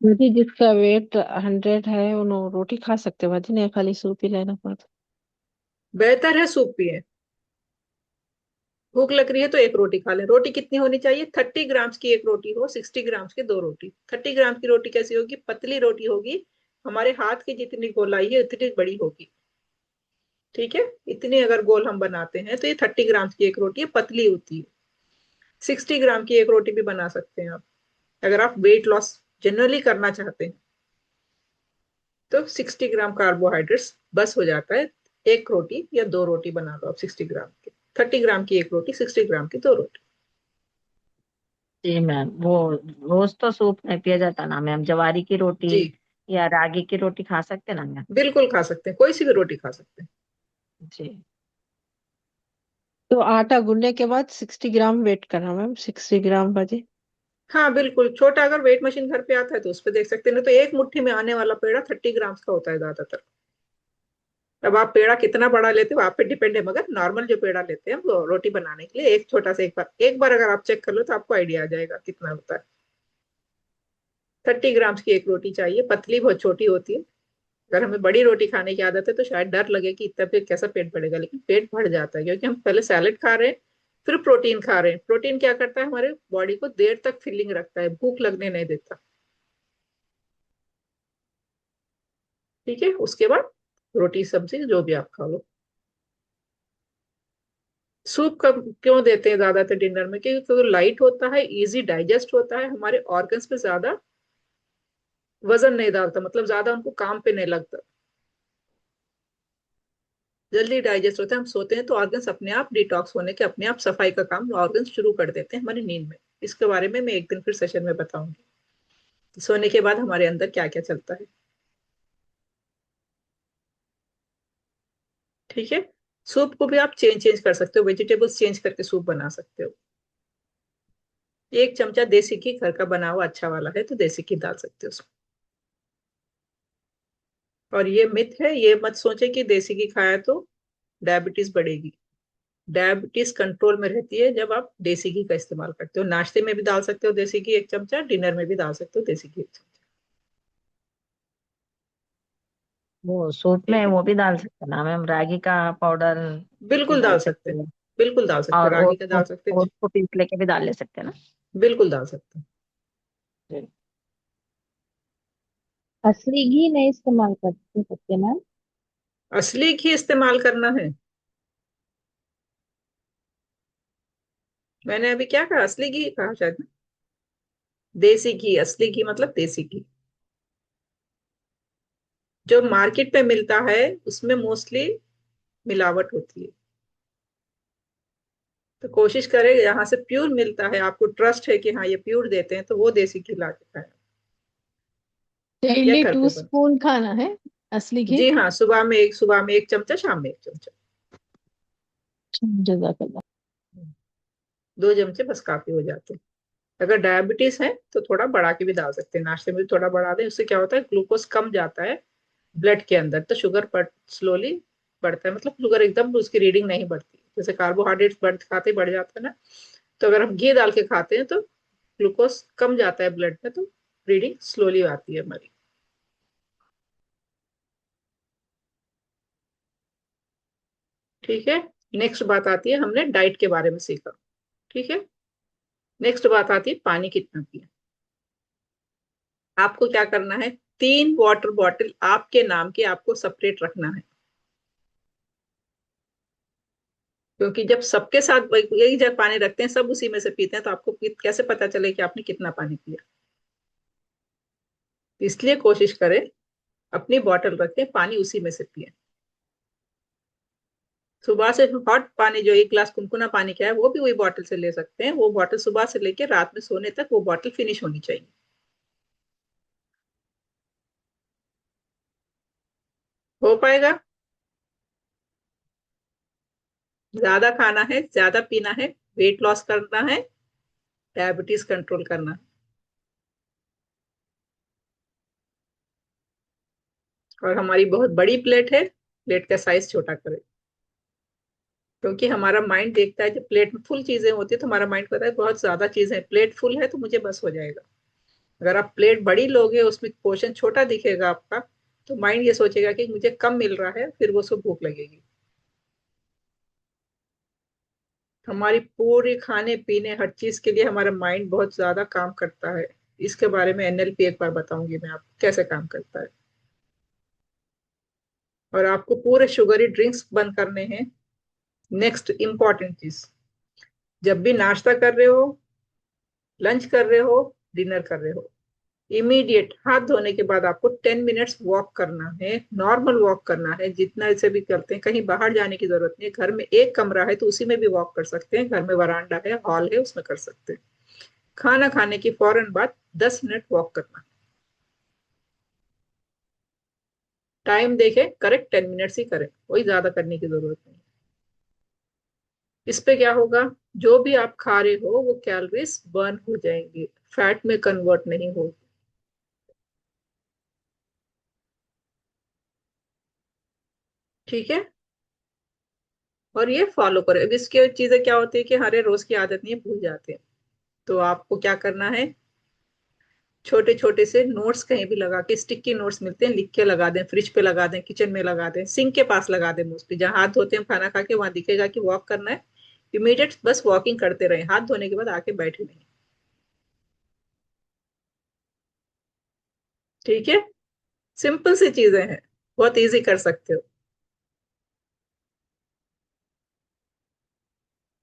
बाजी जिसका वेट 100 है उन्होंने रोटी खा सकते हैं बाजी, नहीं खाली सूप ही लेना पड़ता। बेहतर है सूप पिए। भूख लग रही है तो एक रोटी खा ले। रोटी कितनी होनी चाहिए? 30 ग्राम्स की एक रोटी हो, 60 ग्राम्स की दो रोटी। 30 ग्राम की रोटी कैसी होगी? पतली रोटी होगी, हमारे हाथ की जितनी गोलाई है उतनी बड़ी होगी। ठीक है, इतनी अगर गोल हम बनाते हैं तो ये 30 ग्राम्स की एक रोटी है, पतली होती है। 60 ग्राम की एक रोटी भी बना सकते हैं आप, अगर आप वेट लॉस जनरली करना चाहते हैं तो 60 ग्राम कार्बोहाइड्रेट्स बस हो जाता है। एक रोटी या दो रोटी बना लो आप 60 ग्राम की। 30 ग्राम की एक रोटी, 60 ग्राम की दो रोटी। जी मैम, वो रोज तो सूप नहीं पिया जाता ना मैम, जवारी की रोटी जी या रागी की रोटी खा सकते ना मैम? बिल्कुल खा सकते हैं, कोई सी भी रोटी खा सकते हैं। जी। तो आटा गूंदने के बाद 60 ग्राम वेट करना मैम, 60 ग्राम बजे। हाँ बिल्कुल, छोटा अगर वेट मशीन घर पे आता है तो उस पर देख सकते हैं, नहीं तो एक मुट्ठी में आने वाला पेड़ा 30 ग्राम्स का होता है ज्यादातर। अब आप पेड़ा कितना बड़ा लेते हो आप पे डिपेंड है, मगर नॉर्मल जो पेड़ा लेते हैं वो रोटी बनाने के लिए एक छोटा सा, एक बार अगर आप चेक कर लो तो आपको आइडिया आ जाएगा कितना होता है। 30 ग्राम्स की एक रोटी चाहिए, पतली बहुत छोटी होती है। अगर हमें बड़ी रोटी खाने की आदत है तो शायद डर लगे कि इतना फिर कैसा पेट भरेगा, लेकिन पेट भर जाता है क्योंकि हम पहले सैलेड खा रहे हैं, फिर प्रोटीन खा रहे हैं। प्रोटीन क्या करता है? हमारे बॉडी को देर तक फिलिंग रखता है, भूख लगने नहीं देता। ठीक है, उसके बाद रोटी सब्जी जो भी आप खा लो। सूप कब क्यों देते हैं ज्यादातर डिनर में? क्योंकि लाइट होता है, इजी डाइजेस्ट होता है, हमारे ऑर्गन्स पे ज्यादा वजन नहीं डालता, मतलब ज्यादा उनको काम पे नहीं लगता, जल्दी डाइजेस्ट होता है। हम सोते हैं तो ऑर्गन्स अपने आप डिटॉक्स होने के, अपने आप सफाई का काम ऑर्गन्स शुरू कर देते हैं हमारी नींद में। इसके बारे में मैं एक दिन फिर सेशन में बताऊंगी, सोने के बाद हमारे अंदर क्या क्या चलता है। ठीक है, सूप को भी आप चेंज चेंज कर सकते हो, वेजिटेबल्स चेंज करके सूप बना सकते हो। एक चमचा देसी घी घर का बना हुआ अच्छा वाला है तो देसी घी डाल सकते हो उसमें। और ये मिथ है, ये मत सोचे कि देसी घी खाया तो डायबिटीज बढ़ेगी। डायबिटीज कंट्रोल में रहती है जब आप देसी घी का इस्तेमाल करते हो। नाश्ते में भी डाल सकते हो देसी घी एक चमचा, डिनर में भी डाल सकते हो देसी घी एक चमचा। वो सूप में ठीक है, वो भी डाल सकते ना मैम, रागी का पाउडर भी बिल्कुल डाल डाल सकते सकते हैं। हैं। बिल्कुल डाल सकते हैं, और रागी ओट्स का को डाल सकते हैं। ओट्स को पीस लेके भी डाल ले सकते हैं ना? बिल्कुल डाल सकते हैं। जी। असली घी नहीं इस्तेमाल कर सकते मैम? असली घी इस्तेमाल करना है? मैंने अभी क्या कहा? असली घी कहा शायद ना? देसी घी, असली घी मतलब देसी घी। जो मार्केट पे मिलता है उसमें मोस्टली मिलावट होती है, तो कोशिश करें यहाँ से प्योर मिलता है, आपको ट्रस्ट है कि हाँ ये प्योर देते हैं, तो वो देसी घी ला के खाएं या डेली घर पे टू बना। स्पून खाना है असली घी। जी हाँ, सुबह में एक चमचा, शाम में एक चमचा। जजाकल्ला। 2 चमचे बस काफी हो जाते हैं। अगर डायबिटीज है तो थोड़ा बढ़ा के भी डाल सकते हैं, नाश्ते में भी थोड़ा बढ़ा दें, उससे क्या होता है ग्लूकोज कम जाता है ब्लड के अंदर, तो शुगर स्लोली बढ़ता है, मतलब शुगर एकदम उसकी रीडिंग नहीं बढ़ती, जैसे कार्बोहाइड्रेट खाते ही बढ़ जाता है ना। तो अगर हम घी डाल के खाते हैं तो ग्लूकोज कम जाता है ब्लड में, तो रीडिंग स्लोली आती है हमारी। ठीक है, नेक्स्ट बात आती है, हमने डाइट के बारे में सीखा। ठीक है, नेक्स्ट बात आती है पानी कितना पिए। आपको क्या करना है? 3 वाटर बॉटल आपके नाम के आपको सेपरेट रखना है, क्योंकि जब सबके साथ यही जब पानी रखते हैं सब उसी में से पीते हैं, तो आपको कैसे पता चले कि आपने कितना पानी पिया? इसलिए कोशिश करें अपनी बॉटल रखें, पानी उसी में से पिए। सुबह से हॉट पानी, जो 1 गिलास कुनकुना पानी का है, वो भी वही बॉटल से ले सकते हैं। वो बॉटल सुबह से लेकर रात में सोने तक वो बॉटल फिनिश होनी चाहिए। हो पाएगा? ज्यादा खाना है, ज्यादा पीना है, वेट लॉस करना है, डायबिटीज कंट्रोल करना है। और हमारी बहुत बड़ी प्लेट है, प्लेट का साइज छोटा करें, क्योंकि हमारा माइंड देखता है जब प्लेट में फुल चीजें होती है तो हमारा माइंड कहता है बहुत ज्यादा चीजें, प्लेट फुल है तो मुझे बस हो जाएगा। अगर आप प्लेट बड़ी लोगे, उसमें पोर्शन छोटा दिखेगा आपका, तो माइंड ये सोचेगा कि मुझे कम मिल रहा है, फिर वो उसको भूख लगेगी। हमारी पूरी खाने पीने हर चीज के लिए हमारा माइंड बहुत ज्यादा काम करता है। इसके बारे में एनएलपी एक बार बताऊंगी मैं आपको कैसे काम करता है। और आपको पूरे शुगरी ड्रिंक्स बंद करने हैं। नेक्स्ट इंपॉर्टेंट चीज, जब भी नाश्ता कर रहे हो, लंच कर रहे हो, डिनर कर रहे हो, इमीडिएट हाथ धोने के बाद आपको 10 मिनट्स वॉक करना है। नॉर्मल वॉक करना है, जितना इसे भी करते हैं। कहीं बाहर जाने की जरूरत नहीं है। घर में एक कमरा है तो उसी में भी वॉक कर सकते हैं। घर में वरांडा है, हॉल है, उसमें कर सकते हैं। खाना खाने की फौरन बाद 10 मिनट वॉक करना। टाइम देके करेक्ट 10 मिनट्स ही करें, कोई ज्यादा करने की जरूरत नहीं। इस पे क्या होगा, जो भी आप खा रहे हो वो कैलोरीज बर्न हो जाएंगी, फैट में कन्वर्ट नहीं होगी। ठीक है, और ये फॉलो करें। अब इसकी चीजें क्या होती है कि हरे रोज की आदत नहीं है, भूल जाते हैं। तो आपको क्या करना है, छोटे छोटे से नोट्स कहीं भी लगा के, स्टिकी नोट्स मिलते हैं, लिख के लगा दें, फ्रिज पे लगा दें, किचन में लगा दें, सिंक के पास लगा दें, मोस्टली जहां हाथ धोते हैं खाना खा के वहां दिखेगा कि वॉक करना है। इमीडिएट बस वॉकिंग करते रहे, हाथ धोने के बाद आके बैठे नहीं। ठीक है, सिंपल सी चीजें हैं, बहुत इजी कर सकते हो।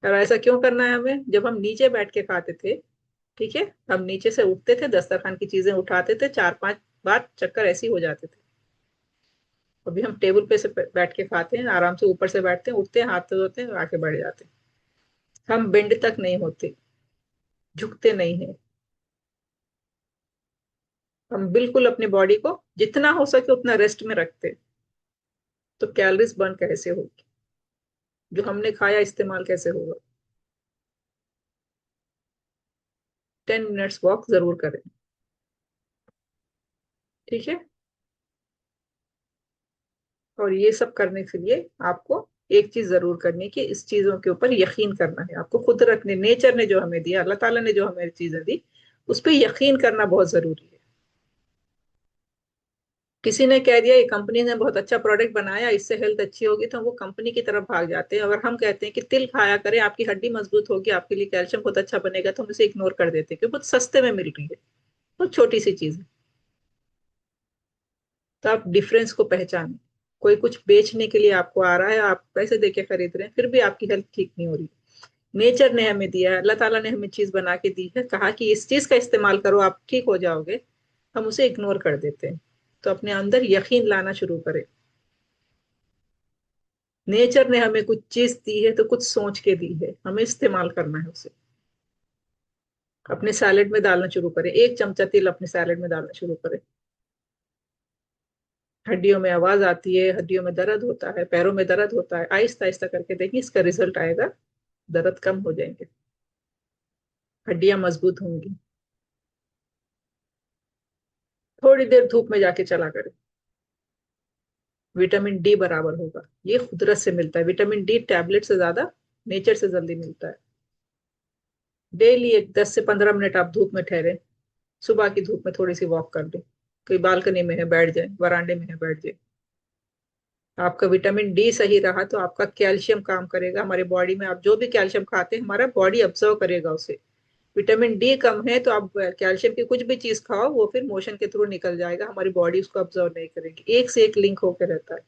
और ऐसा क्यों करना है हमें, जब हम नीचे बैठ के खाते थे, ठीक है, हम नीचे से उठते थे, दस्तरखान की चीजें उठाते थे, 4-5 बार चक्कर ऐसे ही हो जाते थे। अभी हम टेबल पे से बैठ के खाते हैं, आराम से ऊपर से बैठते हैं, उठते हैं, हाथ धोते हैं, आके बैठ जाते हैं। हम बेंड तक नहीं होते, झुकते नहीं है। हम बिल्कुल अपनी बॉडी को जितना हो सके उतना रेस्ट में रखते हैं। तो कैलोरीज बर्न कैसे होगी, जो हमने खाया इस्तेमाल कैसे होगा। 10 मिनट्स वॉक जरूर करें। ठीक है, और ये सब करने के लिए आपको एक चीज जरूर करनी कि इस चीजों के ऊपर यकीन करना है। आपको खुद रखने, नेचर ने जो हमें दिया, अल्लाह ताला ने जो हमें चीजें दी, उस पर यकीन करना बहुत जरूरी है। किसी ने कह दिया ये कंपनी ने बहुत अच्छा प्रोडक्ट बनाया, इससे हेल्थ अच्छी होगी, तो वो कंपनी की तरफ भाग जाते हैं। अगर हम कहते हैं कि तिल खाया करें, आपकी हड्डी मजबूत होगी, आपके लिए कैल्शियम बहुत अच्छा बनेगा, तो हम इसे इग्नोर कर देते हैं क्योंकि बहुत सस्ते में मिल रही है, बहुत छोटी सी चीज है। तो आप डिफरेंस को पहचानें। कोई कुछ बेचने के लिए आपको आ रहा है, आप पैसे देके खरीद रहे हैं, फिर भी आपकी हेल्थ ठीक नहीं हो रही। नेचर ने हमें दिया है, अल्लाह ताला ने हमें चीज बना के दी है, कहा कि इस चीज का इस्तेमाल करो, आप ठीक हो जाओगे। हम उसे इग्नोर कर देते हैं। तो अपने अंदर यकीन लाना शुरू करें। नेचर ने हमें कुछ चीज दी है तो कुछ सोच के दी है, हमें इस्तेमाल करना है उसे। अपने सैलेड में डालना शुरू करें, 1 चमचा तिल अपने सैलेड में डालना शुरू करें। हड्डियों में आवाज आती है, हड्डियों में दर्द होता है, पैरों में दर्द होता है, आहिस्ता आहिस्ता करके देखिए इसका रिजल्ट आएगा। दर्द कम हो जाएंगे, हड्डियां मजबूत होंगी। थोड़ी देर धूप में जाके चला करें, विटामिन डी बराबर होगा। ये कुदरत से मिलता है, विटामिन डी टैबलेट से ज्यादा नेचर से जल्दी मिलता है। डेली एक 10 से 15 मिनट आप धूप में ठहरे, सुबह की धूप में थोड़ी सी वॉक कर ले, कोई बालकनी में है बैठ जाए, वरांडे में है बैठ जाए। आपका विटामिन डी सही रहा तो आपका कैल्शियम काम करेगा हमारे बॉडी में। आप जो भी कैल्शियम खाते हैं हमारा बॉडी ऑब्जर्व करेगा उसे। विटामिन डी कम है तो आप कैल्शियम की कुछ भी चीज खाओ, वो फिर मोशन के थ्रू निकल जाएगा, हमारी बॉडी उसको ऑब्जर्व नहीं करेगी। एक से एक लिंक होकर रहता है।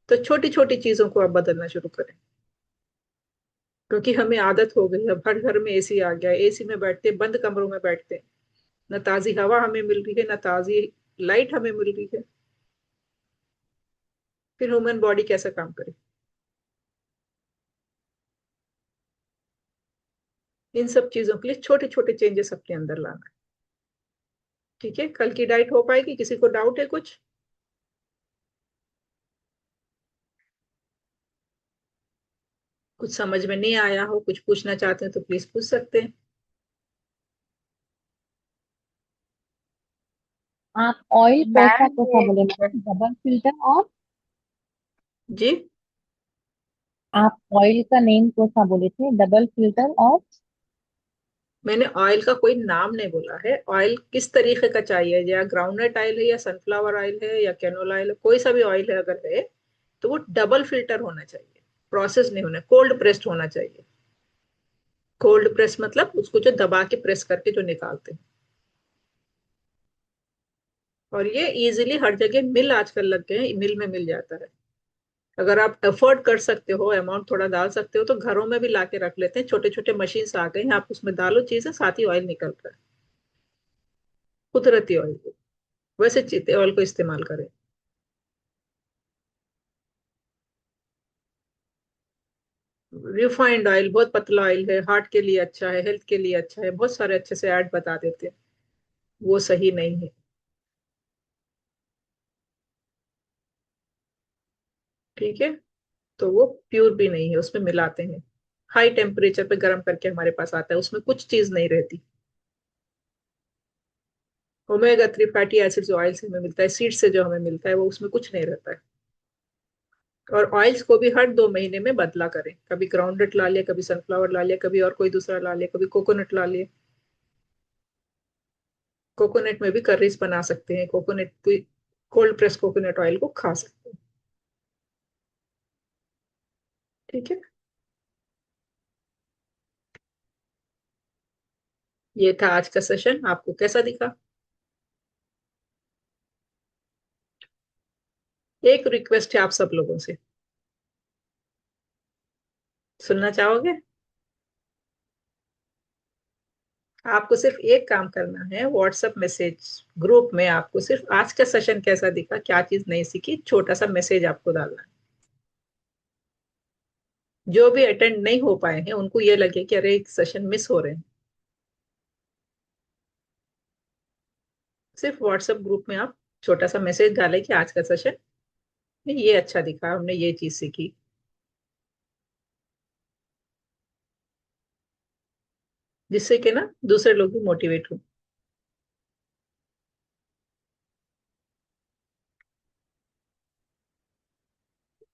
तो छोटी छोटी चीजों को आप बदलना शुरू करें, क्योंकि हमें आदत हो गई है। अब हर घर में एसी आ गया है, एसी में बैठते हैं, बंद कमरों में बैठते हैं, न ताजी हवा हमें मिल रही है, न ताजी लाइट हमें मिल रही है। फिर ह्यूमन बॉडी कैसा काम करे। इन सब चीजों के लिए छोटे छोटे चेंजेस अपने अंदर लाना है। ठीक है, कल की डाइट हो पाएगी, किसी को डाउट है कुछ। कुछ समझ में नहीं आया हो, कुछ पूछना चाहते हैं तो प्लीज पूछ सकते हैं। आप ऑयल कौन मैम सा ये बोले मैम, डबल फिल्टर और जी, आप ऑयल का नेम कौन सा बोले थे, डबल फिल्टर और मैंने ऑयल का कोई नाम नहीं बोला है। ऑयल किस तरीके का चाहिए, या ग्राउंडनट ऑयल है, या सनफ्लावर ऑयल है, या कैनोला ऑयल है, कोई सा भी ऑयल है अगर है तो वो डबल फिल्टर होना चाहिए। प्रोसेस नहीं होना, कोल्ड प्रेस्ड होना चाहिए। कोल्ड प्रेस मतलब उसको जो दबा के प्रेस करके जो निकालते हैं। और ये इजीली हर जगह मिल आजकल लग गए हैं, मिल में मिल जाता है। अगर आप अफोर्ड कर सकते हो, अमाउंट थोड़ा डाल सकते हो, तो घरों में भी ला के रख लेते हैं। छोटे छोटे मशीन आ गए हैं, आप उसमें डालो चीजें, साथ ही ऑयल निकल रहा है, कुदरती ऑयल। वैसे चीते ऑयल को इस्तेमाल करें। रिफाइंड ऑयल बहुत पतला ऑयल है, हार्ट के लिए अच्छा है, हेल्थ के लिए अच्छा है, बहुत सारे अच्छे से ऐड बता देते हैं। वो सही नहीं है। ठीक है। तो वो प्योर भी नहीं है, उसमें मिलाते हैं। हाई टेम्परेचर पे गर्म करके हमारे पास आता है, उसमें कुछ चीज नहीं रहती। ओमेगा 3 फैटी एसिड जो ऑयल से हमें मिलता है, सीड से जो हमें मिलता है, वो उसमें कुछ नहीं रहता है। और ऑयल्स को भी हर 2 महीने में बदला करें। कभी ग्राउंडनट ला लिया, कभी सनफ्लावर ला लिया, कभी और कोई दूसरा ला लिया, कभी कोकोनट ला लिया। कोकोनट में भी करीज बना सकते हैं, कोकोनट की कोल्ड प्रेस कोकोनट ऑयल को खा सकते हैं। ठीक है। ये था आज का सेशन, आपको कैसा दिखा? एक रिक्वेस्ट है आप सब लोगों से, सुनना चाहोगे? आपको सिर्फ एक काम करना है, व्हाट्सएप मैसेज ग्रुप में आपको सिर्फ आज का सेशन कैसा दिखा, क्या चीज नहीं सीखी, छोटा सा मैसेज आपको डालना है। जो भी अटेंड नहीं हो पाए हैं उनको ये लगे कि अरे एक सेशन मिस हो रहे हैं, सिर्फ व्हाट्सएप ग्रुप में आप छोटा सा मैसेज डालें कि आज का सेशन में ये अच्छा दिखा, हमने ये चीज सीखी। जिससे कि ना दूसरे लोग भी मोटिवेट हो।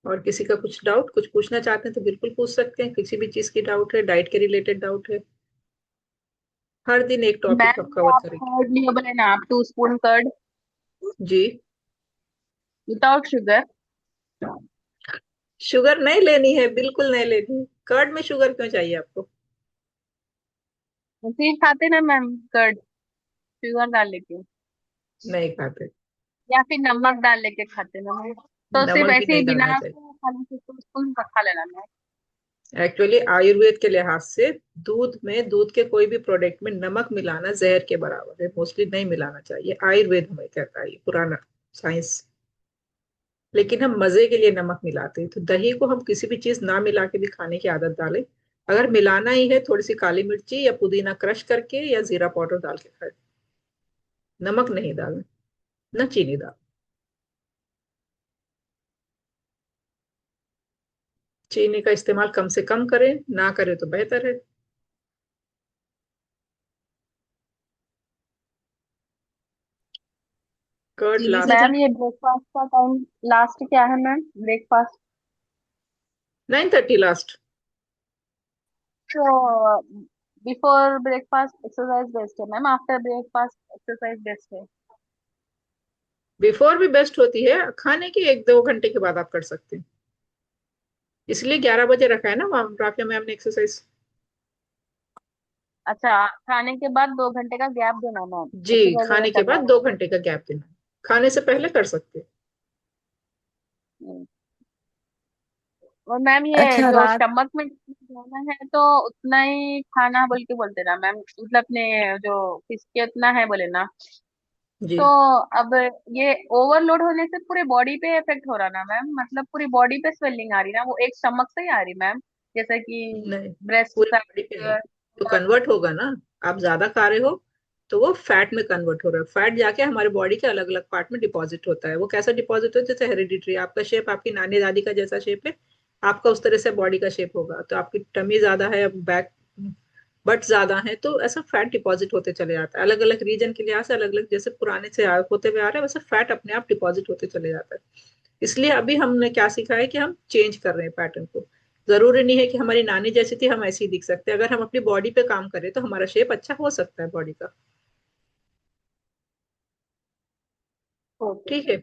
और किसी का कुछ डाउट, कुछ पूछना चाहते हैं तो बिल्कुल पूछ सकते हैं, किसी भी चीज की डाउट है, डाइट के रिलेटेड डाउट है। हर दिन एक टॉपिक मैम हम कवर आप करेंगे। कर्ड लिए बोले ना, आप 2 स्पून कर्ड जी। Without sugar. शुगर नहीं लेनी है, बिल्कुल नहीं लेनी है। कर्ड में शुगर क्यों चाहिए आपको? फिर खाते ना मैम कर्ड शुगर डाल लेके, नहीं खाते। या फिर नमक डाल लेके खाते ना मैम, तो सिर्फ नमक भी ऐसे ही नहीं डालना बिना चाहिए। खाली 2 स्पून का खा लेना मैम। एक्चुअली आयुर्वेद के लिहाज से दूध में, दूध के कोई भी प्रोडक्ट में नमक मिलाना जहर के बराबर है, मोस्टली नहीं मिलाना चाहिए। आयुर्वेद हमें कहता है, ये पुराना साइंस। लेकिन हम मजे के लिए नमक मिलाते हैं, तो दही को हम किसी भी चीज ना मिला के भी खाने की आदत डालें। अगर मिलाना ही है, थोड़ी सी काली मिर्ची या पुदीना क्रश करके या जीरा पाउडर डाल के खाए। नमक नहीं डालना, न चीनी डाल। चीनी का इस्तेमाल कम से कम करें, ना करें तो बेहतर है। कर्ड चीनी से लास्ट। मैम चल। ये ब्रेकफास्ट का टाइम लास्ट क्या है मैम, ब्रेकफास्ट? 9:30 लास्ट। तो बिफोर ब्रेकफास्ट एक्सरसाइज बेस्ट है ma'am, after breakfast exercise best है? बिफोर भी बेस्ट होती है, खाने के 1-2 घंटे के बाद आप कर सकते हैं। इसलिए 11 बजे रखा है ना राफिया मैम ने एक्सरसाइज। अच्छा, खाने के बाद 2 घंटे का गैप देना मैम, जी, एक्सरसाइज अगर खाने के करना बाद हो 2 घंटे का गैप देना है। खाने से पहले कर सकते हैं। तो। और मैम ये अच्छा जो रात। स्टमक में जाना है तो उतना ही खाना बोल के बोलते ना मैम, मतलब अपने जो किसके उतना है बोले ना। जी। तो अब ये ओवरलोड होने से पूरे बॉडी पे इफेक्ट हो रहा ना मैम, मतलब पूरी बॉडी पे स्वेलिंग आ रही ना, वो एक स्टमक से ही आ रही मैम, जैसे कि नहीं, ब्रेस्ट पूरी बॉडी पे नहीं, तो साइड। कन्वर्ट होगा ना। आप ज्यादा खा रहे हो तो वो फैट में कन्वर्ट हो रहा है। फैट जाके हमारे बॉडी के अलग अलग पार्ट में डिपॉजिट होता है। वो कैसा डिपॉजिट होता है? जैसे हेरिडिटरी, आपका शेप आपकी नानी दादी का जैसा शेप है, आपका उस तरह से बॉडी का शेप होगा। तो आपकी टमी ज्यादा है, बैक बट ज्यादा है, तो ऐसा फैट डिपॉजिट होते चले जाता है। अलग अलग रीजन के लिहाज से अलग अलग, जैसे पुराने से होते हुए आ रहा है, वैसे फैट अपने आप डिपॉजिट होते चले जाता है। इसलिए अभी हमने क्या सीखा है कि हम चेंज कर रहे हैं पैटर्न को। जरूरी नहीं है कि हमारी नानी जैसी थी हम ऐसे ही दिख सकते हैं। अगर हम अपनी बॉडी पे काम करें तो हमारा शेप अच्छा हो सकता है बॉडी का। ओके। ठीक है।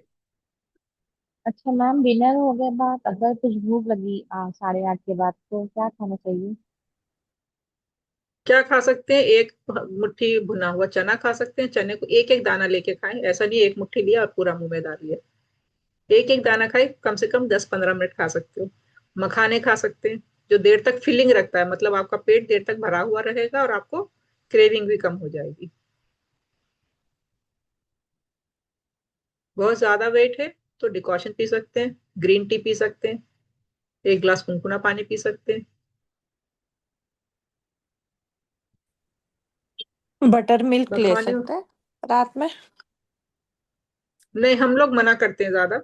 अच्छा मैम, डिनर हो गए बाद अगर कुछ भूख लगी 8:30 के बाद तो क्या खाना चाहिए? क्या खा सकते हैं? एक मुट्ठी भुना हुआ चना खा सकते हैं। चने को एक एक दाना लेके खाएं, ऐसा नहीं एक मुट्ठी लिया और पूरा मुंह में डाल लिया। एक एक दाना खाए, कम से कम 10-15 मिनट खा सकते हो। मखाने खा सकते हैं, जो देर तक फिलिंग रखता है, मतलब आपका पेट देर तक भरा हुआ रहेगा और आपको क्रेविंग भी कम हो जाएगी। बहुत ज्यादा वेट है तो डिकॉशन पी सकते हैं, ग्रीन टी पी सकते हैं, एक गिलास गुनगुना पानी पी सकते हैं। बटर मिल्क ले मखाने, सकते हैं रात में। नहीं हम लोग मना करते हैं ज्यादा।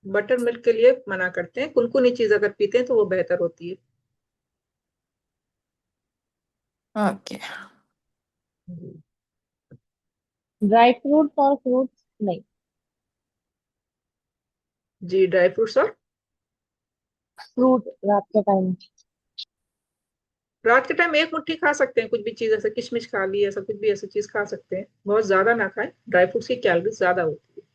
बटर मिल्क के लिए मना करते हैं, कुनकुनी चीज अगर पीते हैं तो वो बेहतर होती है। ओके। जी। ड्राई फ्रूट्स और फ्रूट्स नहीं। जी, ड्राई फ्रूट्स और फ्रूट रात के टाइम। रात के टाइम एक मुट्ठी खा सकते हैं, कुछ भी चीज, ऐसे किशमिश खा ली, ऐसा कुछ भी ऐसी चीज खा सकते हैं, बहुत ज्यादा ना खाएं। ड्राई फ्रूट्स की कैलोरीज ज्यादा होती है।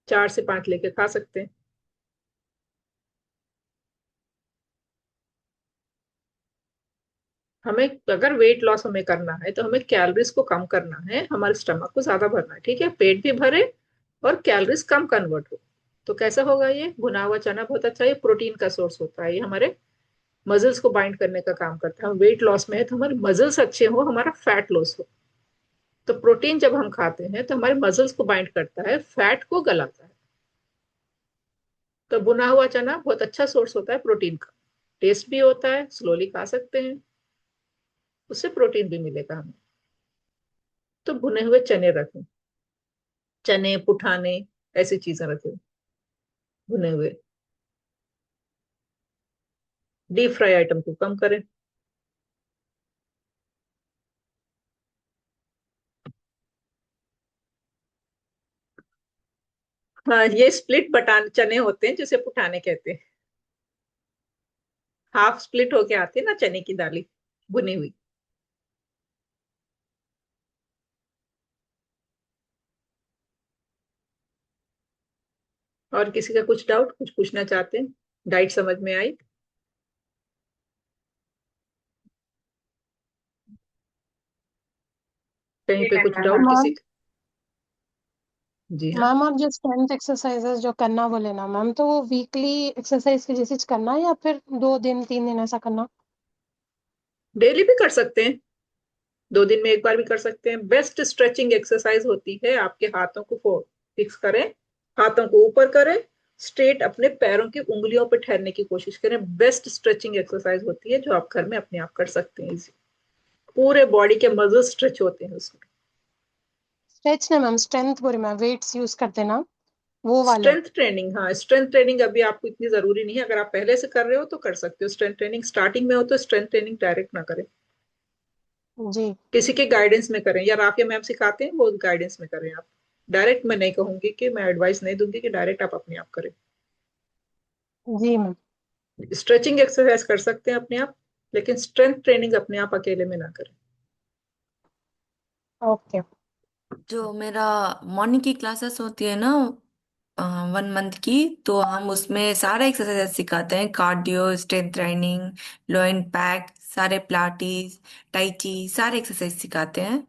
4 से 5 लेके खा सकते हैं। हमें अगर वेट लॉस हमें करना है तो हमें कैलोरीज को कम करना है, हमारे स्टमक को ज्यादा भरना है, ठीक है, पेट भी भरे और कैलोरीज कम कन्वर्ट हो। तो कैसा होगा? ये भुना हुआ चना बहुत अच्छा है, ये प्रोटीन का सोर्स होता है, ये हमारे मसल्स को बाइंड करने का काम करता है। हम वेट लॉस में है तो हमारे मसल्स अच्छे हो, हमारा फैट लॉस हो। तो प्रोटीन जब हम खाते हैं तो हमारे मसल्स को बाइंड करता है, फैट को गलाता है। तो भुना हुआ चना बहुत अच्छा सोर्स होता है प्रोटीन का। टेस्ट भी होता है, स्लोली खा सकते हैं, उससे प्रोटीन भी मिलेगा हमें। तो भुने हुए चने रखें, चने पुठाने ऐसी चीजें रखें भुने हुए। डीप फ्राई आइटम को कम करें। हाँ, ये स्प्लिट बटान चने होते हैं जिसे पुठाने कहते हैं। हाफ स्प्लिट होके आती है ना चने की दाली, भुनी हुई। और किसी का कुछ डाउट, कुछ पूछना चाहते हैं? डाइट समझ में आई? कहीं जी पे मैम, कुछ डाउट किसी मैम का? जी हाँ। मैम और जो स्ट्रेंथ एक्सरसाइजेस जो करना बोले ना मैम, तो वो वीकली एक्सरसाइज की जैसे करना है या फिर 2 दिन 3 दिन ऐसा करना? डेली भी कर सकते हैं, 2 दिन में एक बार भी कर सकते हैं। बेस्ट स्ट्रेचिंग एक्सरसाइज होती है, आपके हाथों को फिक्स करें, हाथों को ऊपर करें, स्ट्रेट अपने पैरों की उंगलियों पर ठहरने की कोशिश करें। बेस्ट स्ट्रेचिंग एक्सरसाइज होती है जो आप घर में अपने आप कर सकते हैं। इसी पूरे बॉडी के मसल स्ट्रेच होते हैं उसमें। स्ट्रेच ना मैम, स्ट्रेंथ बोली मैं, वेट्स यूज करते ना वो वाले। स्ट्रेंथ ट्रेनिंग, हाँ स्ट्रेंथ ट्रेनिंग अभी आपको इतनी जरूरी नहीं है, अगर आप पहले से कर रहे हो तो कर सकते हो। स्ट्रेंथ ट्रेनिंग स्टार्टिंग में हो तो स्ट्रेंथ ट्रेनिंग डायरेक्ट ना करें, जी किसी के गाइडेंस में करें, या राफिया मैम सिखाते हैं वो गाइडेंस में करें आप। डायरेक्ट मैं नहीं कहूंगी, कि मैं एडवाइस नहीं दूंगी कि डायरेक्ट आप अपने आप करें। जी मैम। स्ट्रेचिंग एक्सरसाइज कर सकते हैं अपने आप, लेकिन स्ट्रेंथ ट्रेनिंग अपने आप अकेले में ना करें। ओके। जो मेरा मॉर्निंग की क्लासेस होती है ना, 1 मंथ की, तो हम उसमें सारे एक्सरसाइज सिखाते हैं, cardio, strength training, low impact, सारे प्लाटीज, टाई ची, सारे एक्सरसाइज सिखाते हैं।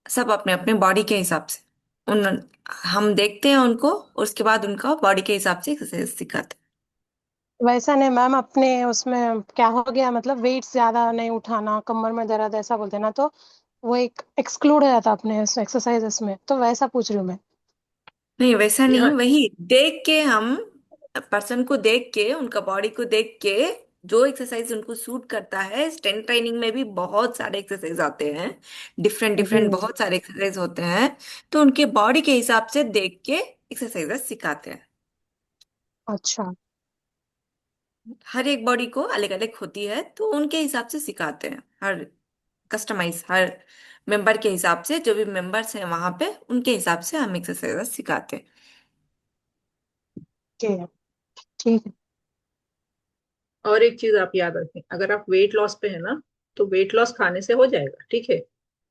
सब अपने अपने बॉडी के हिसाब से उन हम देखते हैं उनको, उसके बाद उनका बॉडी के हिसाब से एक्सरसाइज सिखाते वैसा नहीं मैम, अपने उसमें क्या हो गया मतलब वेट ज्यादा नहीं उठाना, कमर में दर्द ऐसा बोलते ना, तो वो एक एक्सक्लूड हो जाता अपने एक्सरसाइजेस में, तो वैसा पूछ रही हूँ मैं। हैं। नहीं, वैसा नहीं, यहाँ वही देख के हम पर्सन को देख के, उनका बॉडी को देख के जो एक्सरसाइज उनको सूट करता है। स्ट्रेंथ ट्रेनिंग में भी बहुत सारे एक्सरसाइज आते हैं, डिफरेंट जी डिफरेंट बहुत सारे एक्सरसाइज होते हैं, तो उनके बॉडी के हिसाब से देख के एक्सरसाइज सिखाते हैं। अच्छा। हर एक बॉडी को अलग अलग होती है, तो उनके हिसाब से सिखाते हैं, हर कस्टमाइज, हर मेंबर के हिसाब से, जो भी मेंबर्स हैं वहां पे उनके हिसाब से हम एक्सरसाइज सिखाते हैं। ठीक है। ठीक है। और एक चीज आप याद रखें, अगर आप वेट लॉस पे है ना, तो वेट लॉस खाने से हो जाएगा, ठीक है।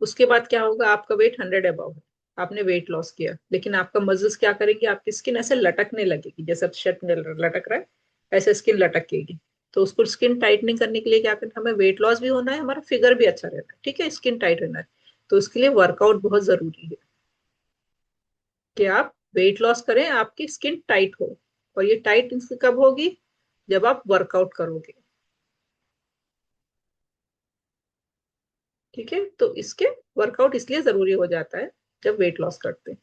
उसके बाद क्या होगा? आपका वेट 100 अबव है, आपने वेट लॉस किया, लेकिन आपका मसल्स क्या करेंगे, आपकी स्किन ऐसे लटकने लगेगी, जैसे शर्ट में लटक रहा है ऐसे स्किन लटकेगी। तो उसको स्किन टाइटनिंग करने के लिए क्या करना है, हमें वेट लॉस भी होना है, हमारा फिगर भी अच्छा रहना है, ठीक है, स्किन टाइट रहना है। तो उसके लिए वर्कआउट बहुत जरूरी है कि आप वेट लॉस करें, आपकी स्किन टाइट हो। और ये टाइट कब होगी, जब आप वर्कआउट करोगे, ठीक है। तो इसके वर्कआउट इसलिए जरूरी हो जाता है जब वेट लॉस करते हैं।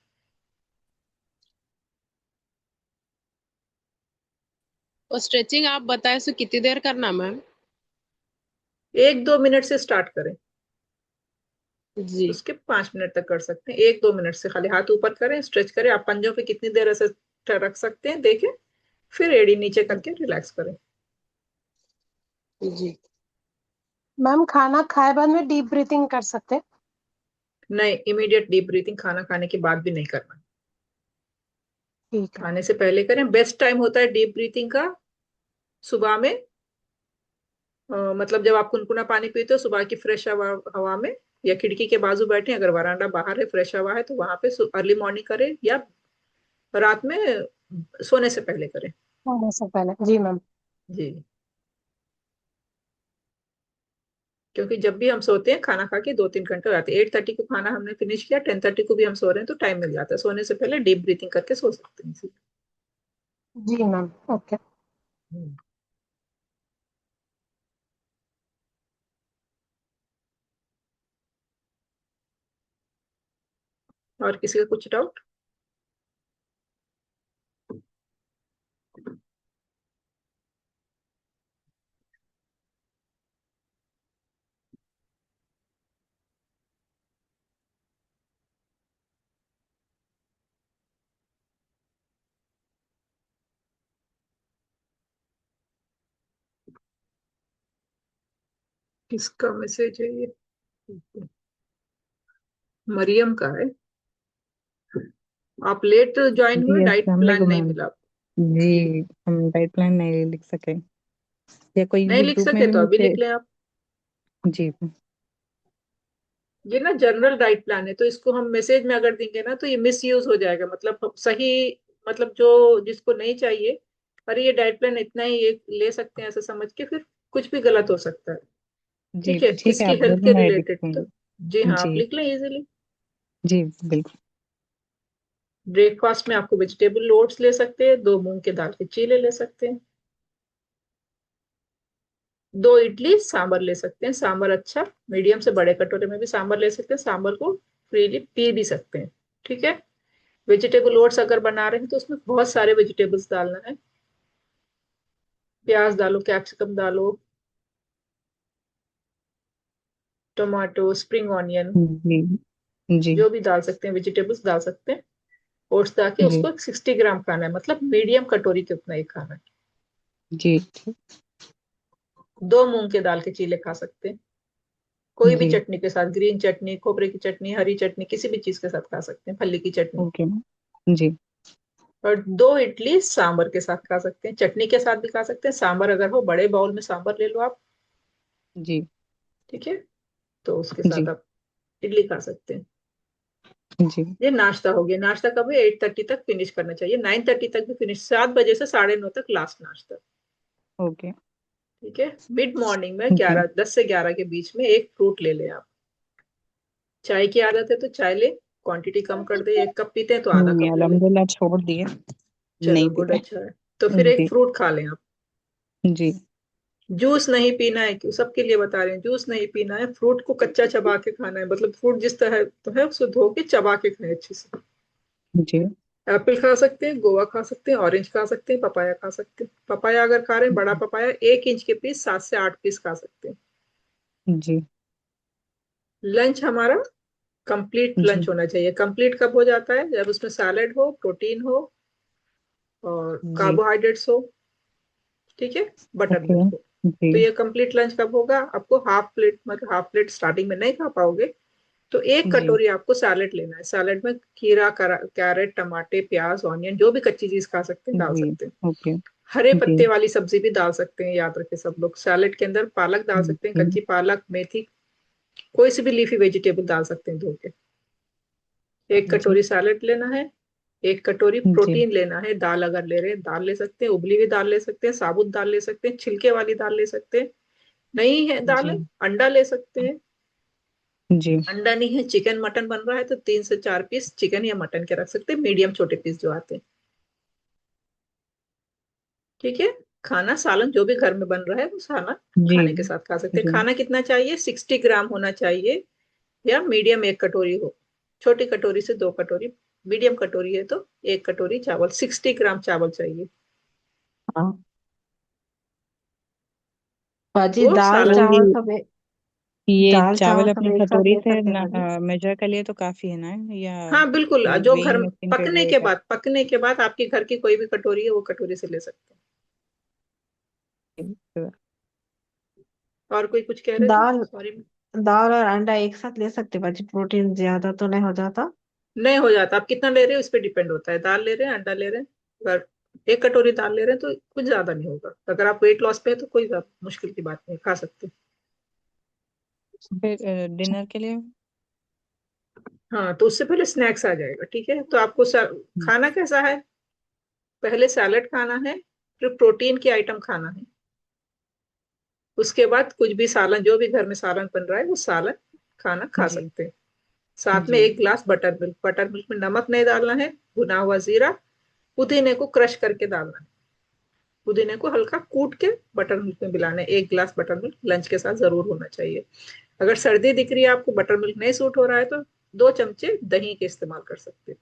और स्ट्रेचिंग आप बताए सो कितनी देर करना मैम? 1-2 मिनट से स्टार्ट करें, जी। उसके 5 मिनट तक कर सकते हैं। 1-2 मिनट से खाली हाथ ऊपर करें, स्ट्रेच करें, आप पंजों पे कितनी देर ऐसे रख सकते हैं देखें, फिर एड़ी नीचे करके रिलैक्स करें। जी। मैम खाना खाए बाद में डीप ब्रीथिंग कर सकते हैं? नहीं, इमीडिएट डीप ब्रीथिंग खाना खाने के बाद भी नहीं करना, ठीक है। खाने से पहले करें। बेस्ट टाइम होता है डीप ब्रीथिंग का सुबह में, मतलब जब आप गुनगुना पानी पीते हो सुबह की फ्रेश हवा हवा में, या खिड़की के बाजू बैठे, अगर वरांडा बाहर है फ्रेश हवा है तो वहां पे अर्ली मॉर्निंग करें, या रात में सोने से पहले करें। खाने से पहले, जी मैम। जी, क्योंकि जब भी हम सोते हैं खाना खा के 2-3 घंटे हो जाते हैं, 8:30 को खाना हमने फिनिश किया, 10:30 को भी हम सो रहे हैं तो टाइम मिल जाता है, सोने से पहले डीप ब्रीथिंग करके सो सकते हैं। जी मैम, ओके। हम्म। और किसी का कुछ डाउट? किसका मैसेज है ये? मरियम का है। आप लेट ज्वाइन हुए, जी डाइट अस्सलाम प्लान वालेकुम नहीं मैम। मिला? जी हम डाइट प्लान नहीं लिख सके, या कोई नहीं लिख यूट्यूब में सके भी तो अभी मुझे। लिख लें आप। जी ये ना जनरल डाइट प्लान है, तो इसको हम मैसेज में अगर देंगे ना तो ये मिस यूज हो जाएगा, मतलब सही, मतलब जो जिसको नहीं चाहिए, अरे ये डाइट प्लान इतना ही ये ले सकते हैं ऐसा समझ के, फिर कुछ भी गलत हो सकता है। जी ठीक है, ठीक है, किसकी आप हेल्थ बोलो के मैं लिख रिलेटेड तो। दूंगी। जी हाँ, आप जी लिख लें इजीली। जी बिल्कुल। ब्रेकफास्ट में आपको वेजिटेबल ओट्स ले सकते हैं, 2 मूंग के दाल के चीले ले सकते हैं, 2 इडली सांबर ले सकते हैं, सांबर अच्छा मीडियम से बड़े कटोरे में भी सांबर ले सकते हैं, सांबर को फ्रीली पी भी सकते हैं, ठीक है। वेजिटेबल ओट्स अगर बना रहे हैं तो उसमें बहुत सारे वेजिटेबल्स डालना है, प्याज डालो, कैप्सिकम डालो, टमाटो, स्प्रिंग ऑनियन, जी जी जो भी डाल सकते हैं वेजिटेबल्स डाल सकते हैं। ओट्स डाल के जी उसको 60 ग्राम खाना है, मतलब मीडियम कटोरी के उतना ही खाना है। जी 2 मूंग के दाल के चीले खा सकते हैं, कोई भी जी चटनी के साथ, ग्रीन चटनी, खोपरे की चटनी, हरी चटनी, किसी भी चीज के साथ खा सकते हैं, फली की चटनी। Okay ma'am. जी और 2 इडली सांबर के साथ खा सकते हैं, चटनी के साथ भी खा सकते हैं, सांबर अगर हो बड़े बाउल में सांबर ले लो आप, जी ठीक है, तो उसके जी साथ आप इडली खा सकते हैं। जी ये नाश्ता हो गया। नाश्ता कब है, 8:30 तक फिनिश करना चाहिए, 9:30 तक भी फिनिश, 7 बजे से 9:30 तक लास्ट नाश्ता, ओके। ठीक है। मिड मॉर्निंग में जी 10 से 11 के बीच में एक फ्रूट ले लें आप। चाय की आदत है तो चाय ले, क्वांटिटी कम कर दे, 1 कप पीते हैं तो आधा कप ले ले। अल्हम्दुलिल्लाह छोड़ दिए, चलो नहीं गुड, पीते। अच्छा है। तो फिर एक जी फ्रूट खा लें आप। जी जूस नहीं पीना है, क्यों सबके लिए बता रहे हैं, जूस नहीं पीना है, फ्रूट को कच्चा चबा के खाना है, मतलब फ्रूट जिस तरह तो है उसको धो के चबा के खाएं अच्छे से। जी एप्पल खा सकते हैं, गोवा खा सकते हैं, ऑरेंज खा सकते हैं, पपाया खा सकते हैं। पपाया अगर खा रहे हैं, बड़ा पपाया 1 इंच के पीस 7 से 8 पीस खा सकते हैं। जी लंच हमारा कंप्लीट जी लंच होना चाहिए। कंप्लीट कब हो जाता है, जब उसमें सैलेड हो, प्रोटीन हो और जी कार्बोहाइड्रेट्स हो, ठीक है, बटर ओके। मिल्क हो। जी तो ये कंप्लीट लंच कब होगा, आपको हाफ प्लेट, मतलब हाफ प्लेट स्टार्टिंग में नहीं खा पाओगे तो एक जी कटोरी आपको सैलेड लेना है। सैलेड में खीरा, कैरेट, टमाटे, प्याज, ऑनियन, जो भी कच्ची चीज खा सकते हैं डाल जी सकते हैं। ओके। हरे जी पत्ते वाली सब्जी भी डाल सकते हैं, याद रखें सब लोग। सैलेड के अंदर पालक डाल सकते हैं, जी कच्ची पालक, मेथी, कोई सी भी लीफी वेजिटेबल डाल सकते हैं धो के। एक जी कटोरी सैलेड लेना है, एक कटोरी जी प्रोटीन लेना है। दाल अगर ले रहे हैं दाल ले सकते हैं, उबली हुई दाल ले सकते हैं, साबुत दाल ले सकते हैं, छिलके वाली दाल ले सकते हैं। नहीं है दाल, जी अंडा ले सकते हैं। जी अंडा नहीं है, चिकन मटन बन रहा है तो 3 से 4 पीस चिकन या मटन के रख सकते हैं, मीडियम छोटे पीस जो आते हैं। ठीक है। खाना सालन जो भी घर में बन रहा है वो खाना जी खाने के साथ खा सकते हैं। जी खाना कितना चाहिए? 60 ग्राम होना चाहिए, या मीडियम एक कटोरी हो। छोटी कटोरी से 2 कटोरी, मीडियम कटोरी है तो 1 कटोरी चावल, 60 ग्राम चावल चाहिए। हाँ बाजी, वो दाल तो सालन चावल सब ये दाल चावल चावल सब अपनी एक साथ कटोरी ले से सकते हैं बाजी? मेजर कर लिए तो काफी है ना, या हाँ बिल्कुल, कोई जो घर वेइंग मशीन पे पकने वेट के कर? बाद, पकने के बाद आपकी घर की कोई भी कटोरी है वो कटोरी से ले सकते हैं। और कोई कुछ कह रहे थे, दाल सॉरी। दाल और अंडा एक साथ ले सकते हैं बाजी? प्रोटीन ज्यादा तो नहीं हो जाता? नहीं हो जाता, आप कितना ले रहे हो इस पे डिपेंड होता है। दाल ले रहे हैं, अंडा ले रहे हैं, अगर 1 कटोरी दाल ले रहे हैं तो कुछ ज्यादा नहीं होगा। अगर आप वेट लॉस पे है तो कोई मुश्किल की बात नहीं, खा सकते हैं। फिर डिनर के लिए? हाँ, तो उससे पहले स्नैक्स आ जाएगा। ठीक है, तो आपको खाना कैसा है? पहले सैलेड खाना है, फिर प्रोटीन की आइटम खाना है, उसके बाद कुछ भी सालन, जो भी घर में सालन बन रहा है वो सालन खाना खा जी सकते हैं। साथ में जी 1 गिलास बटर मिल्क। बटर मिल्क में नमक नहीं डालना है, भुना हुआ जीरा, पुदीने को क्रश करके डालना है। पुदीने को हल्का कूट के बटर मिल्क में मिलाना है। 1 गिलास बटर मिल्क लंच के साथ जरूर होना चाहिए। अगर सर्दी दिख रही है आपको, बटर मिल्क नहीं सूट हो रहा है तो 2 चमचे दही के इस्तेमाल कर सकते हैं।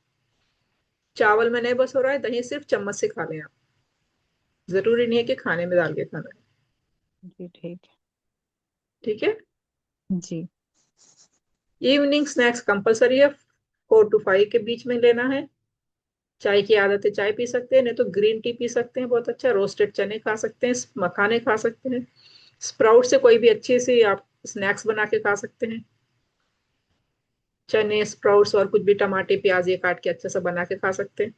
चावल में नहीं बस हो रहा है, दही सिर्फ चम्मच से खा लें आप, जरूरी नहीं है कि खाने में डाल के खाना है। जी ठीक ठीक है। है। जी इवनिंग स्नैक्स कंपलसरी है, 4 to 5 के बीच में लेना है। चाय की आदत है, चाय पी सकते हैं, नहीं तो ग्रीन टी पी सकते हैं, बहुत अच्छा। रोस्टेड चने खा सकते हैं, मखाने खा सकते हैं, स्प्राउट से कोई भी अच्छे से आप स्नैक्स बना के खा सकते हैं। चने, स्प्राउट्स और कुछ भी, टमाटे प्याज ये काट के अच्छे से बना के खा सकते हैं।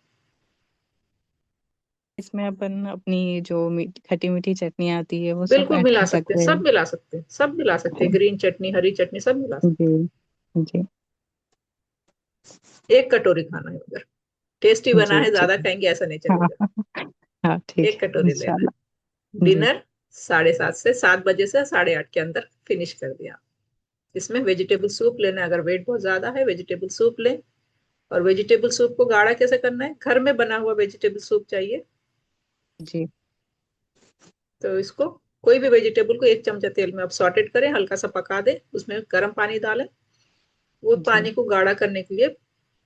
इसमें अपन अपनी जो खट्टी मीठी चटनी आती है वो सब बिल्कुल ऐड मिला कर सकते हैं, सकते सब हैं? मिला सकते हैं, सब मिला सकते हैं, ग्रीन चटनी, हरी चटनी, सब मिला सकते जी जी हैं। 1 कटोरी खाना है, अगर टेस्टी बना जी है ठीक ज्यादा है। खाएंगे ऐसा नहीं हाँ चलेगा। हाँ ठीक एक है कटोरी लेना इंशाल्लाह। है। जी डिनर 7:30 से 7 बजे से 8:30 के अंदर फिनिश कर दिया। इसमें वेजिटेबल सूप लेना है, अगर वेट बहुत ज्यादा है वेजिटेबल सूप लें। और वेजिटेबल सूप को गाढ़ा कैसे करना है? घर में बना हुआ वेजिटेबल सूप चाहिए। जी तो इसको, कोई भी वेजिटेबल को 1 चमचा तेल में आप सॉटेड करें, हल्का सा पका दें, उसमें गर्म पानी डालें। वो जी पानी को गाढ़ा करने के लिए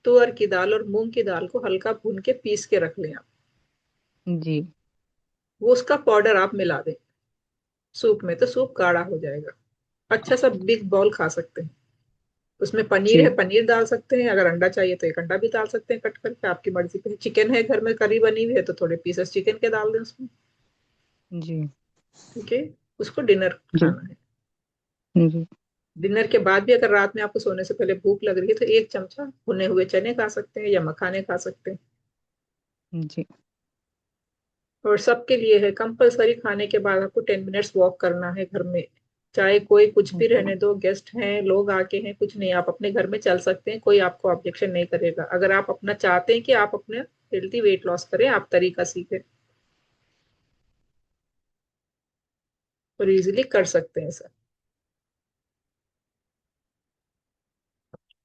तुअर की दाल और मूंग की दाल को हल्का भून के पीस के रख लें आप। जी वो उसका पाउडर आप मिला दें सूप में, तो सूप गाढ़ा हो जाएगा। अच्छा सा बिग बाउल खा सकते हैं। उसमें पनीर जी है, पनीर डाल सकते हैं, अगर अंडा चाहिए तो 1 अंडा भी डाल सकते हैं कट करके, आपकी मर्जी पे। चिकन है घर में, करी बनी हुई है तो थोड़े पीसेस चिकन के डाल दें उसमें। जी ठीक है। उसको डिनर जी खाना है। जी डिनर के बाद भी अगर रात में आपको सोने से पहले भूख लग रही है तो 1 चमचा भुने हुए चने खा सकते हैं या मखाने खा सकते हैं। जी और सबके लिए है कंपलसरी, खाने के बाद आपको 10 मिनट्स वॉक करना है घर में। चाहे कोई कुछ भी जी रहने दो, गेस्ट हैं, लोग आके हैं, कुछ नहीं, आप अपने घर में चल सकते हैं, कोई आपको ऑब्जेक्शन नहीं करेगा। अगर आप अपना चाहते हैं कि आप अपने हेल्थी वेट लॉस करें, आप तरीका सीखें और इजीली कर सकते हैं सर।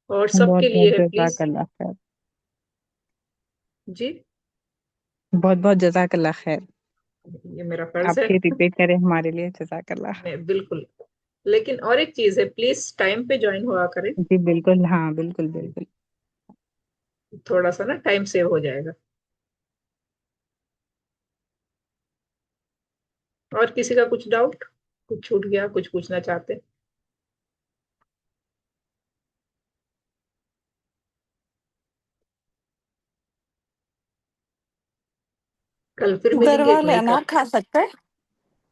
और बहुत सबके बहुत लिए है प्लीज। जज़ाकल्लाह खैर। जी, बहुत बहुत जज़ाकल्लाह खैर। ये मेरा फर्ज आप है। फिर रिपीट करें हमारे लिए, जज़ाकल्लाह। मैं बिल्कुल, लेकिन और एक चीज है, प्लीज टाइम पे ज्वाइन हुआ करें। जी बिल्कुल, हाँ बिल्कुल बिल्कुल। थोड़ा सा ना टाइम सेव हो जाएगा। और किसी का कुछ डाउट, कुछ छूट गया, कुछ पूछना चाहते हैं? कल फिर शुगर मिलेंगे एक वाले नई अनार टॉपिक। खा सकते हैं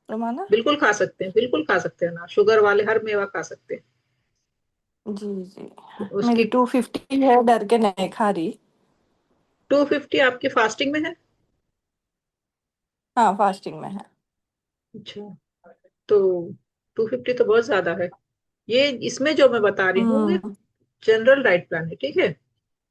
रोमाना? बिल्कुल खा सकते हैं, बिल्कुल खा सकते हैं ना, शुगर वाले हर मेवा खा सकते हैं। जी जी। मेरी उसकी 250 है, डर के नहीं खा रही। 250 आपकी फास्टिंग में है? हाँ फास्टिंग में है। अच्छा, तो 250 तो बहुत ज्यादा है। ये इसमें जो मैं बता रही हूँ ये हम्म। जनरल डाइट प्लान है, ठीक है।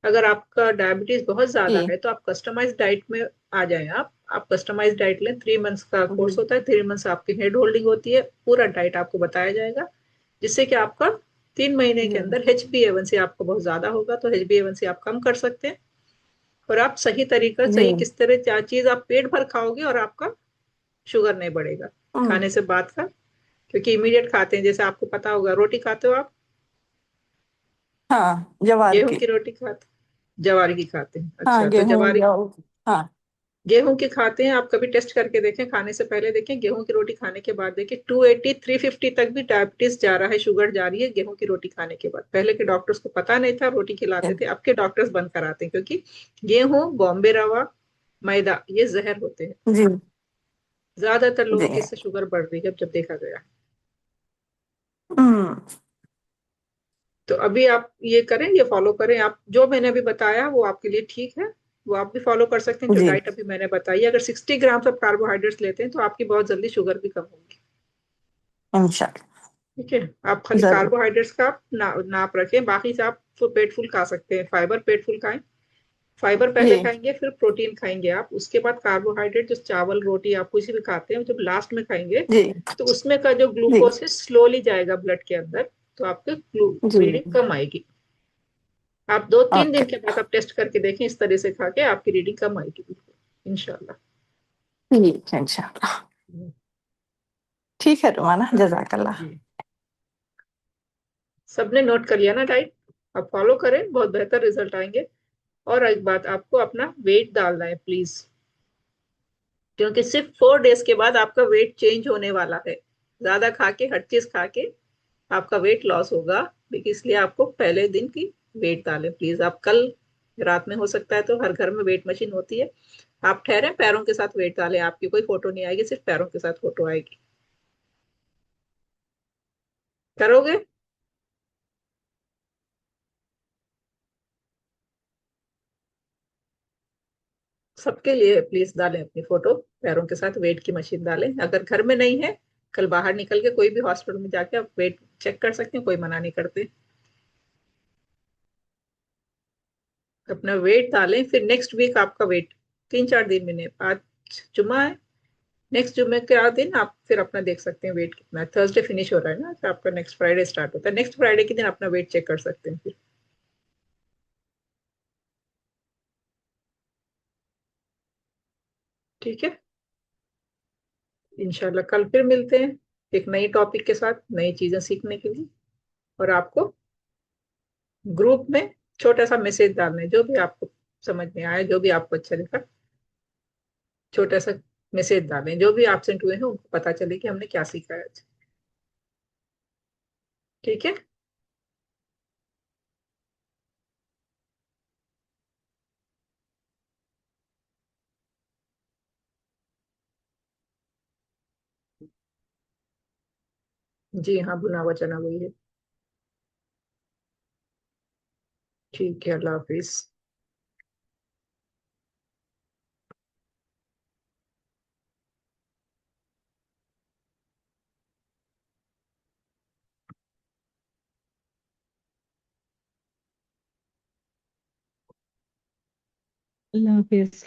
अगर आपका डायबिटीज बहुत ज्यादा जी है तो आप कस्टमाइज डाइट में आ जाएं। आप कस्टमाइज डाइट लें। 3 मंथ्स का कोर्स जी होता है। 3 मंथ्स आपकी हेड होल्डिंग होती है। पूरा डाइट आपको बताया जाएगा, जिससे कि आपका 3 महीने के जी अंदर HbA1c आपको बहुत ज्यादा होगा तो HbA1c आप कम कर सकते हैं। और आप सही तरीका, जी। सही किस तरह क्या चीज आप पेट भर खाओगे और आपका शुगर नहीं बढ़ेगा हम्म, खाने से बाद का। क्योंकि इमीडिएट खाते हैं, जैसे आपको पता होगा, रोटी खाते हो आप, हाँ, जवार गेहूं की। की रोटी खाते, जवार की खाते हैं। हाँ, अच्छा, तो गेहूं जवार, या हाँ। गेहूं की खाते हैं आप, कभी टेस्ट करके देखें, खाने से पहले देखें, गेहूं की रोटी खाने के बाद देखें, 280 350 तक भी डायबिटीज जा रहा है, शुगर जा रही है गेहूं की रोटी खाने के बाद। पहले के डॉक्टर्स को पता नहीं था, रोटी खिलाते थे, अब के डॉक्टर्स बंद कराते हैं, क्योंकि गेहूं, बॉम्बे रवा, मैदा, ये जहर होते हैं। जी ज्यादातर जी। लोगों की इससे शुगर बढ़ रही है, जब देखा गया। हम्म। तो अभी आप ये करें, ये फॉलो करें। आप जो मैंने अभी बताया वो आपके लिए ठीक है, वो आप भी फॉलो कर सकते हैं। जो जी डाइट अभी मैंने बताई, अगर 60 ग्राम ऑफ कार्बोहाइड्रेट्स लेते हैं तो आपकी बहुत जल्दी शुगर भी कम होगी। इंशाल्लाह। ठीक है। आप खाली जरूर। कार्बोहाइड्रेट्स का आप नाप रखें, बाकी से आप पेट फुल खा सकते हैं। फाइबर पेट फुल खाएं। फाइबर पहले जी खाएंगे, फिर प्रोटीन खाएंगे आप, उसके बाद कार्बोहाइड्रेट, जो चावल रोटी आप कुछ भी खाते हैं, जब लास्ट में खाएंगे जी तो उसमें का जो जी ग्लूकोज है स्लोली जाएगा ब्लड के अंदर, तो आपकी जी। रीडिंग कम आएगी। आप 2-3 दिन ओके। के बाद आप टेस्ट करके देखें, इस तरह से खा के आपकी रीडिंग कम आएगी बिल्कुल, इंशाल्लाह। ठीक है, इंशाल्लाह। ठीक है रुमाना, जजाकल्ला। जी, सबने नोट कर लिया ना डाइट? आप फॉलो करें, बहुत बेहतर रिजल्ट आएंगे। और एक बात, आपको अपना वेट डालना है प्लीज, क्योंकि सिर्फ 4 डेज के बाद आपका वेट चेंज होने वाला है। ज्यादा खा के, हर चीज खा के आपका वेट लॉस होगा, लेकिन इसलिए आपको पहले दिन की वेट डालें प्लीज। आप कल रात में हो सकता है, तो हर घर में वेट मशीन होती है, आप ठहरे, पैरों के साथ वेट डालें। आपकी कोई फोटो नहीं आएगी, सिर्फ पैरों के साथ फोटो आएगी। करोगे? सबके लिए प्लीज डालें अपनी फोटो, पैरों के साथ वेट की मशीन डालें। अगर घर में नहीं है, कल बाहर निकल के कोई भी हॉस्पिटल में जाके आप वेट चेक कर सकते हैं, कोई मना नहीं करते। अपना वेट डालें, फिर नेक्स्ट वीक आपका वेट 3-4 दिन में, आज जुम्मा है, नेक्स्ट जुम्मे के दिन आप फिर अपना देख सकते हैं वेट कितना है। थर्सडे फिनिश हो रहा है ना, तो आपका नेक्स्ट फ्राइडे स्टार्ट होता है, नेक्स्ट फ्राइडे के दिन अपना वेट चेक कर सकते हैं फिर। ठीक है। इंशाल्लाह कल फिर मिलते हैं एक नई टॉपिक के साथ, नई चीजें सीखने के लिए। और आपको ग्रुप में छोटा सा मैसेज डालना है, जो भी आपको समझ में आए, जो भी आपको अच्छा लगा, छोटा सा मैसेज डालें। जो भी एब्सेंट हुए हैं उनको पता चले कि हमने क्या सीखा है आज। ठीक है। जी हाँ, भुना हुआ चना वही है। ठीक है, अल्लाह हाफिज। अल्लाह हाफिज।